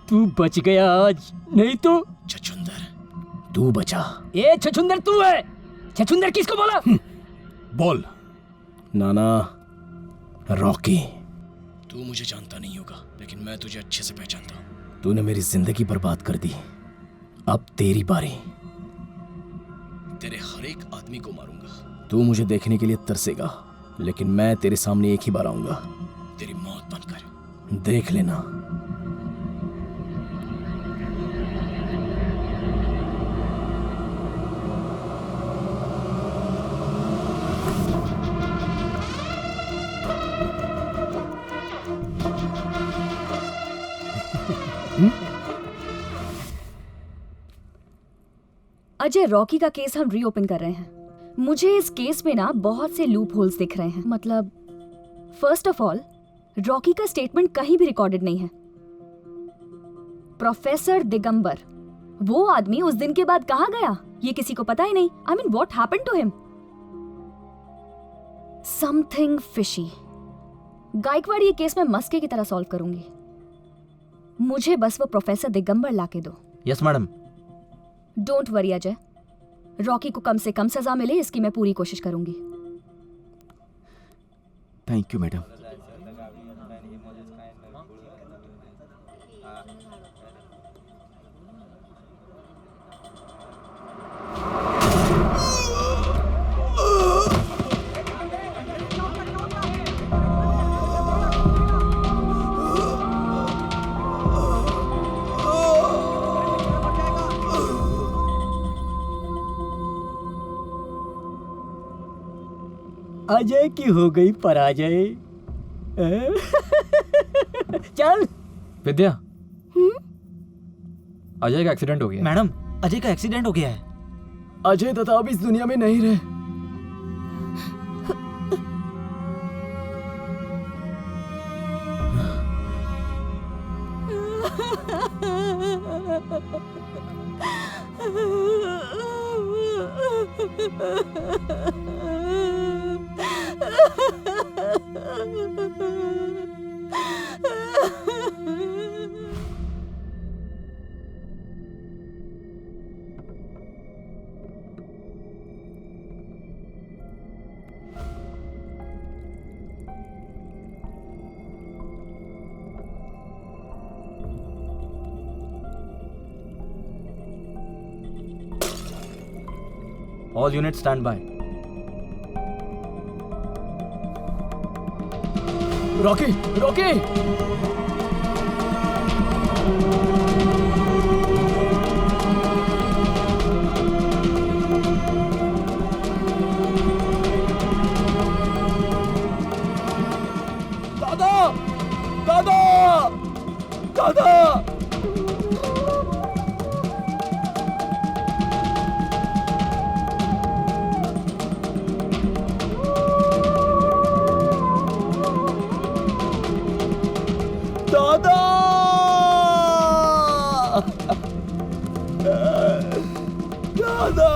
तू बच गया आज, नहीं तो छछुंदर तू बचा। ए छछुंदर तू है? छछुंदर किसको बोला? बोल। नाना, रॉकी, तू मुझे जानता नहीं होगा, लेकिन मैं तुझे अच्छे से पहचानता हूँ। तूने मेरी जिंदगी बर्बाद कर दी, अब तेरी बारी। तेरे हर एक आदमी को मारूंगा। तू मुझे देखने के लिए तरसेगा, लेकिन मैं तेरे सामने एक ही बार आऊंगा, तेरी मौत बनकर। देख लेना। अजय, रॉकी का केस हम रीओपन कर रहे हैं। मुझे इस केस में ना बहुत से लूप होल्स दिख रहे हैं। मतलब, फर्स्ट ऑफ ऑल, रॉकी का स्टेटमेंट कहीं भी रिकॉर्डेड नहीं है। प्रोफेसर दिगंबर, वो आदमी उस दिन के बाद कहाँ गया ये किसी को पता ही नहीं। I mean, what happened to him? Something fishy. Gaikwad ये केस में मस्के की तरह सॉल्व करूंगी। मुझे बस वो प्रोफेसर दिगंबर लाके दो। Yes madam. Don't worry Ajay, Rocky को कम से कम सजा मिले इसकी मैं पूरी कोशिश करूंगी। Thank you madam. अजय की हो गई पराजय। चल। विद्या, अजय का एक्सीडेंट हो गया। मैडम, अजय का एक्सीडेंट हो गया है। अजय तथा अब इस दुनिया में नहीं रहे। All unit stand by. Rocky Rocky दादा दादा दादा दादा दादा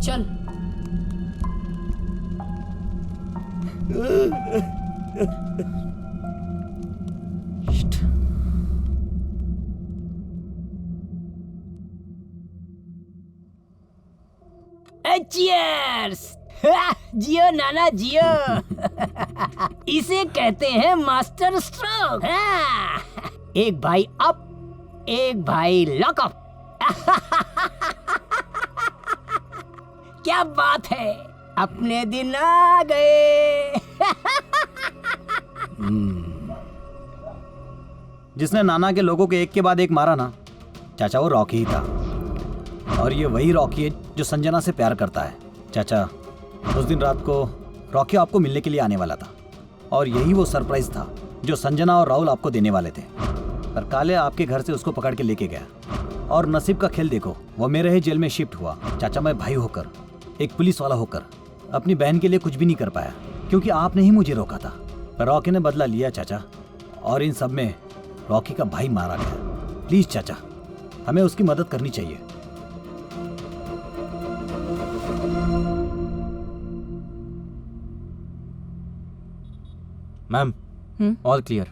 चल चीयर्स। जियो नाना जियो। इसे कहते हैं मास्टर स्ट्रोक। एक भाई अप, एक भाई लॉकअप। क्या बात है, अपने दिन आ गए। जिसने नाना के लोगों के एक के बाद एक मारा ना चाचा, वो रॉकी ही था। और ये वही रॉकी है जो संजना से प्यार करता है। चाचा, उस दिन रात को रॉकी आपको मिलने के लिए आने वाला था और यही वो सरप्राइज था जो संजना और राहुल आपको देने वाले थे। पर काले आपके घर से उसको पकड़ के लेके गया और नसीब का खेल देखो, वो मेरे ही जेल में शिफ्ट हुआ। चाचा, मैं भाई होकर, एक पुलिस वाला होकर अपनी बहन के लिए कुछ भी नहीं कर पाया क्योंकि आपने ही मुझे रोका था। पर रॉकी ने बदला लिया चाचा, और इन सब में रॉकी का भाई मारा गया। प्लीज चाचा, हमें उसकी मदद करनी चाहिए। Ma'am, all clear.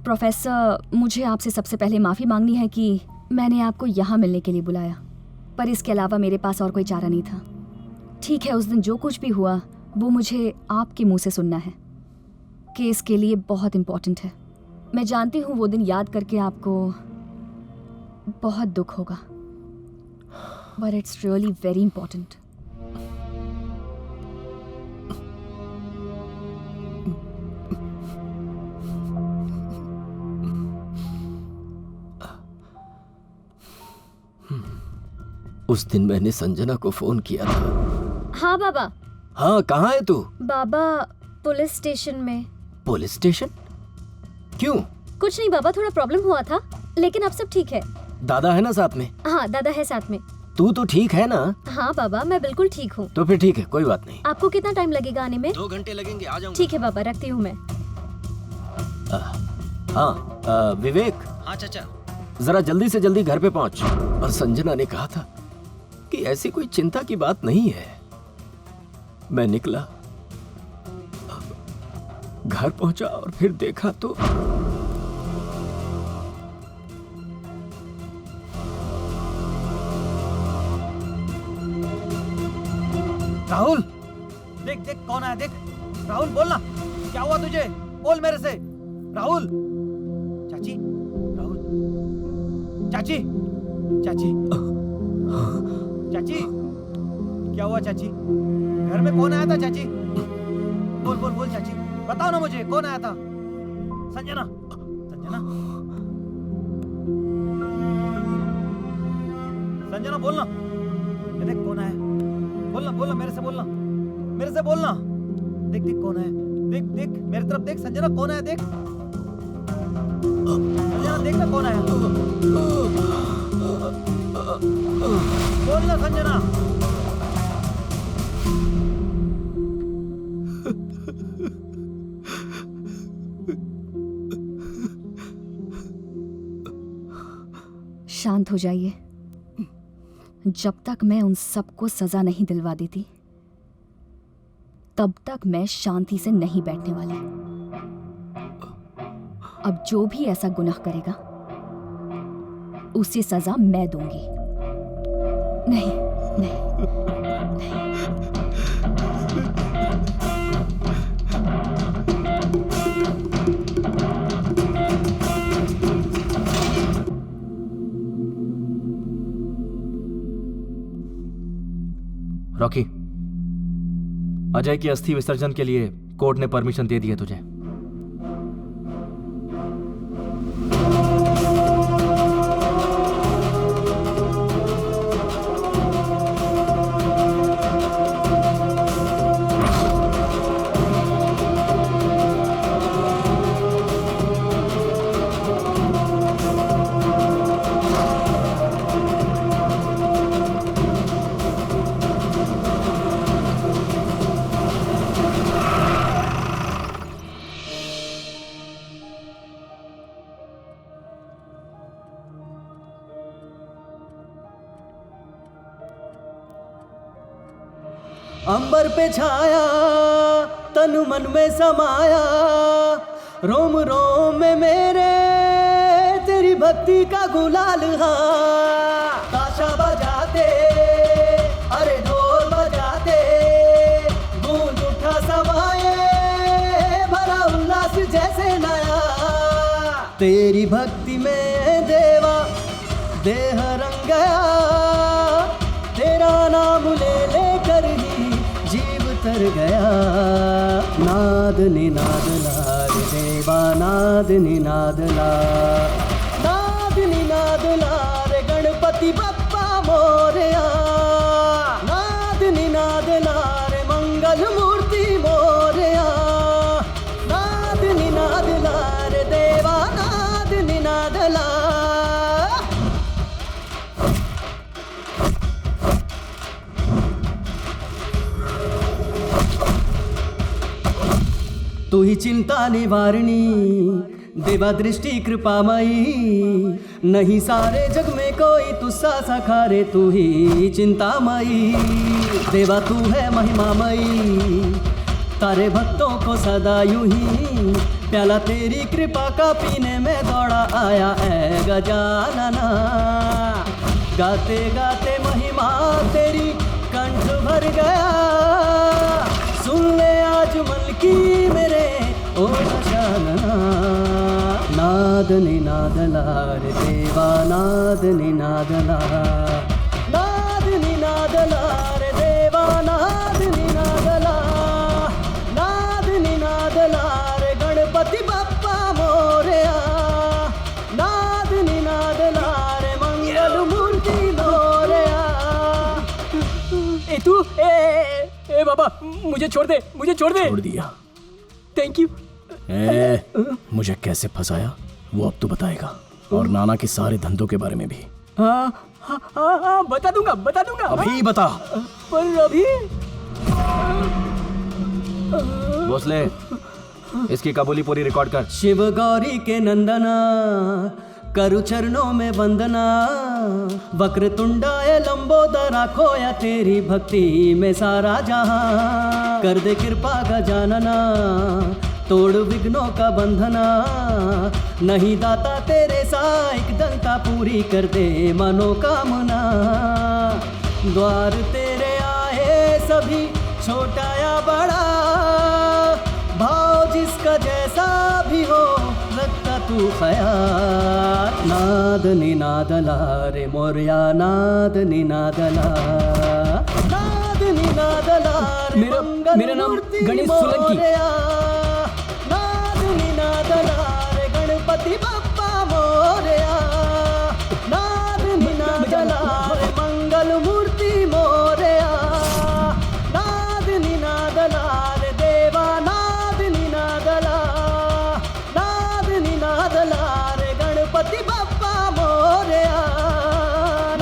प्रोफेसर, मुझे आपसे सबसे पहले माफ़ी मांगनी है कि मैंने आपको यहाँ मिलने के लिए बुलाया, पर इसके अलावा मेरे पास और कोई चारा नहीं था। ठीक है, उस दिन जो कुछ भी हुआ वो मुझे आपके मुंह से सुनना है। केस के लिए बहुत इम्पोर्टेंट है। मैं जानती हूँ वो दिन याद करके आपको बहुत दुख होगा, but it's really very important. उस दिन मैंने संजना को फोन किया था। हाँ बाबा। हाँ, कहाँ है तू? बाबा, पुलिस स्टेशन में। Police station? क्यों? कुछ नहीं बाबा, थोड़ा प्रॉब्लम हुआ था, लेकिन अब सब ठीक है। दादा है ना साथ में? हाँ, दादा है साथ में। तू तो ठीक है ना? हाँ बाबा, मैं बिल्कुल ठीक हूँ। तो फिर ठीक है, कोई बात नहीं। आपको कितना टाइम लगेगा आने में? 2 घंटे लगेंगे, आ जाऊंगा। ठीक है बाबा, रखती हूँ मैं। हाँ, विवेक। हाँ चाचा। जरा जल्दी से जल्दी घर पे पहुंच। और संजना ने कहा था कि ऐसी कोई चिंता की बात नहीं है। मैं निकला, घर पहुंचा और फिर देखा तो राहुल, देख देख कौन आया, देख। राहुल, बोलना, क्या हुआ तुझे? बोल मेरे से। राहुल। चाची, राहुल, चाची, चाची, चाची, क्या हुआ चाची? घर में कौन आया था चाची? बोल बोल बोल चाची, बताओ ना मुझे, कौन आया था? संजना, संजना, संजना, बोलना। देख कौन आया, बोलना बोलना, मेरे से बोलना, मेरे से बोलना। देख देख कौन है, देख देख मेरी तरफ देख। संजना, कौन है? देख संजना, देख ना कौन आया। बोलना संजना। शांत हो जाइए। जब तक मैं उन सबको सजा नहीं दिलवा देती तब तक मैं शांति से नहीं बैठने वाली। अब जो भी ऐसा गुनाह करेगा उसे सजा मैं दूंगी। नहीं नहीं नहीं। रॉकी, अजय की अस्थि विसर्जन के लिए कोर्ट ने परमिशन दे दी है तुझे। अंबर पे छाया तनु मन में समाया, रोम रोम में मेरे तेरी भक्ति का गुलाल। हाँ ताशा बजाते अरे ढोल बजाते गूंज उठा समाए भरा उल्लास जैसे नया। तेरी भक्ति में देवा देह रंग गया, तेरा नाम ले लेकर ही जीव तर गया। नाद निनाद ला रे देवा नाद निनाद ला, नाद निनाद ला रे गणपति बप्पा मोरया। नाद निनाद ला रे मंगल मूर्ति मोरया। नाद निनाद ला रे देवा नाद निनाद ला। तू ही चिंता निवारणी देवा दृष्टि कृपामयी, नहीं सारे जग में कोई तुस्सा सखा रे तू ही चिंतामयी। देवा तू है महिमामयी तारे भक्तों को सदा यूं ही, प्याला तेरी कृपा का पीने में दौड़ा आया है गजानना। गाते गाते महिमा तेरी कंठ भर गया, सुन ले आज मन की मेरे ओ गजानना। नाद निनाद ला रे देवा नाद निनाद ला, नाद निनाद ला रे देवा नाद निनाद ला। नाद निनाद ला रे गणपति बप्पा मोरया। नाद निनाद ला रे मंगल मूर्ति मोरया। ए तू ए बाबा मुझे छोड़ दे, मुझे छोड़ दे। छोड़ दिया। Thank you. मुझे कैसे फंसाया वो अब तू बताएगा, और नाना के सारे धंधों के बारे में भी। हाँ बता दूंगा बता दूंगा। अभी बता। पर अभी भोसले इसकी कबूली पूरी रिकॉर्ड कर। शिव गौरी के नंदना करु चरणों में वंदना, वक्र तुंडाए लंबोदरा खोया तेरी भक्ति में सारा जहां। कर दे कृपा गजानना तोड़ विघ्नों का बंधना, नहीं दाता तेरे साइक दंता पूरी कर दे मनोकामना। द्वार तेरे आए सभी छोटा या बड़ा, भाव जिसका जैसा भी हो रखता तू ख्याल। नाद निनाद ला रे मोरया नाद निनाद ला, नाद निनाद ला रे मेरा नाम गणेश सोलंकी। नाद निनाद ला रे गणपति बप्पा मोरया। नाद निनाद ला रे मंगल मूर्ति मोरया। नाद निनाद ला रे देवा नाद निनाद ला, नाद निनाद ला रे गणपति बप्पा मोरया।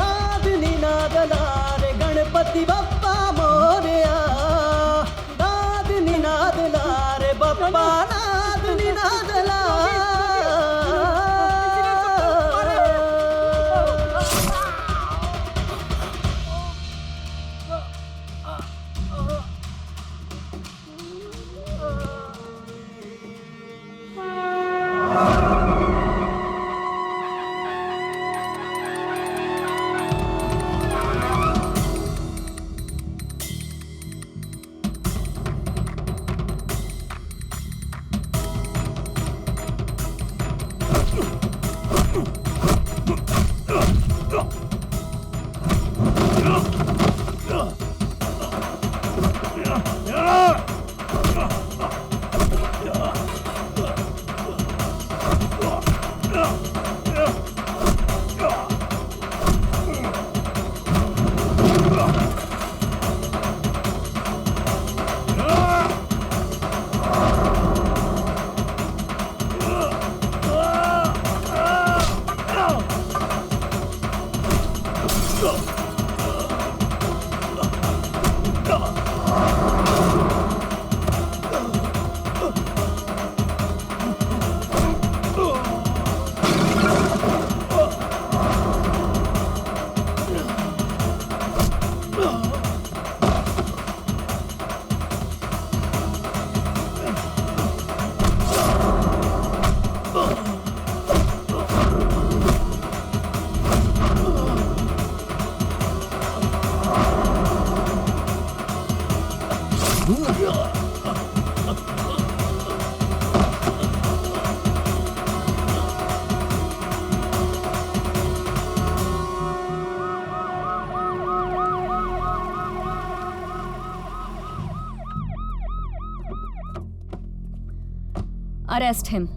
नाद निनाद Arrest him.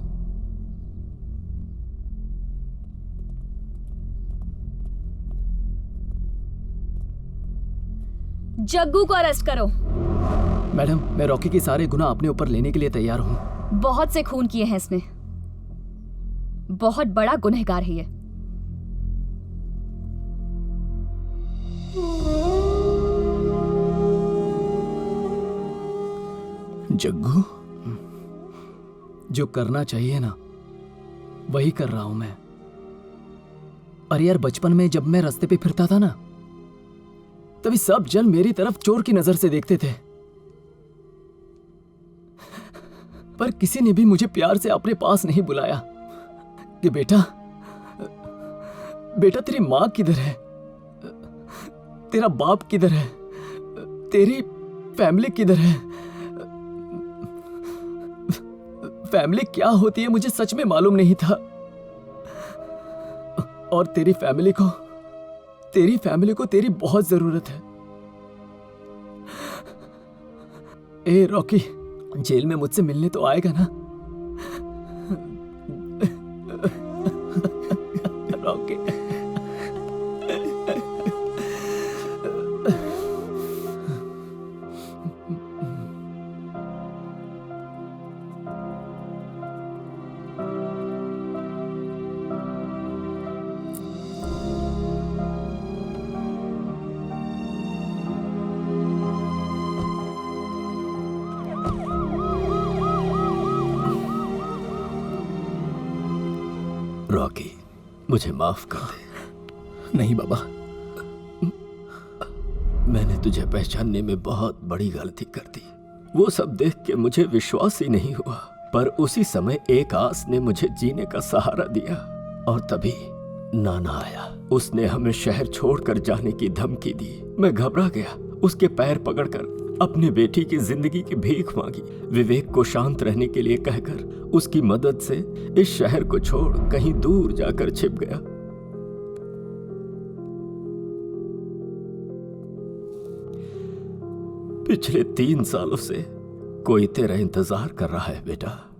जग्गू को अरेस्ट करो। मैडम, मैं रॉकी के सारे गुनाह अपने ऊपर लेने के लिए तैयार हूँ। बहुत से खून किए हैं इसने, बहुत बड़ा गुनहगार है ये। जग्गू, जो करना चाहिए ना वही कर रहा हूं मैं। अरे यार, बचपन में जब मैं रास्ते पे फिरता था ना, तभी सब जन मेरी तरफ चोर की नजर से देखते थे, पर किसी ने भी मुझे प्यार से अपने पास नहीं बुलाया कि बेटा बेटा तेरी माँ किधर है, तेरा बाप किधर है, तेरी फैमिली किधर है। फैमिली क्या होती है मुझे सच में मालूम नहीं था, और तेरी फैमिली को तेरी बहुत जरूरत है। ए रॉकी, जेल में मुझसे मिलने तो आएगा ना? रॉकी, रॉकी, मुझे माफ कर दे। नहीं बाबा, मैंने तुझे पहचानने में बहुत बड़ी गलती कर दी। वो सब देख के मुझे विश्वास ही नहीं हुआ, पर उसी समय एक आस ने मुझे जीने का सहारा दिया। और तभी नाना आया, उसने हमें शहर छोड़कर जाने की धमकी दी। मैं घबरा गया, उसके पैर पकड़कर अपने बेटी की जिंदगी की भीख मांगी। विवेक को शांत रहने के लिए कहकर उसकी मदद से इस शहर को छोड़ कहीं दूर जाकर छिप गया। पिछले 3 सालों से कोई तेरा इंतजार कर रहा है बेटा।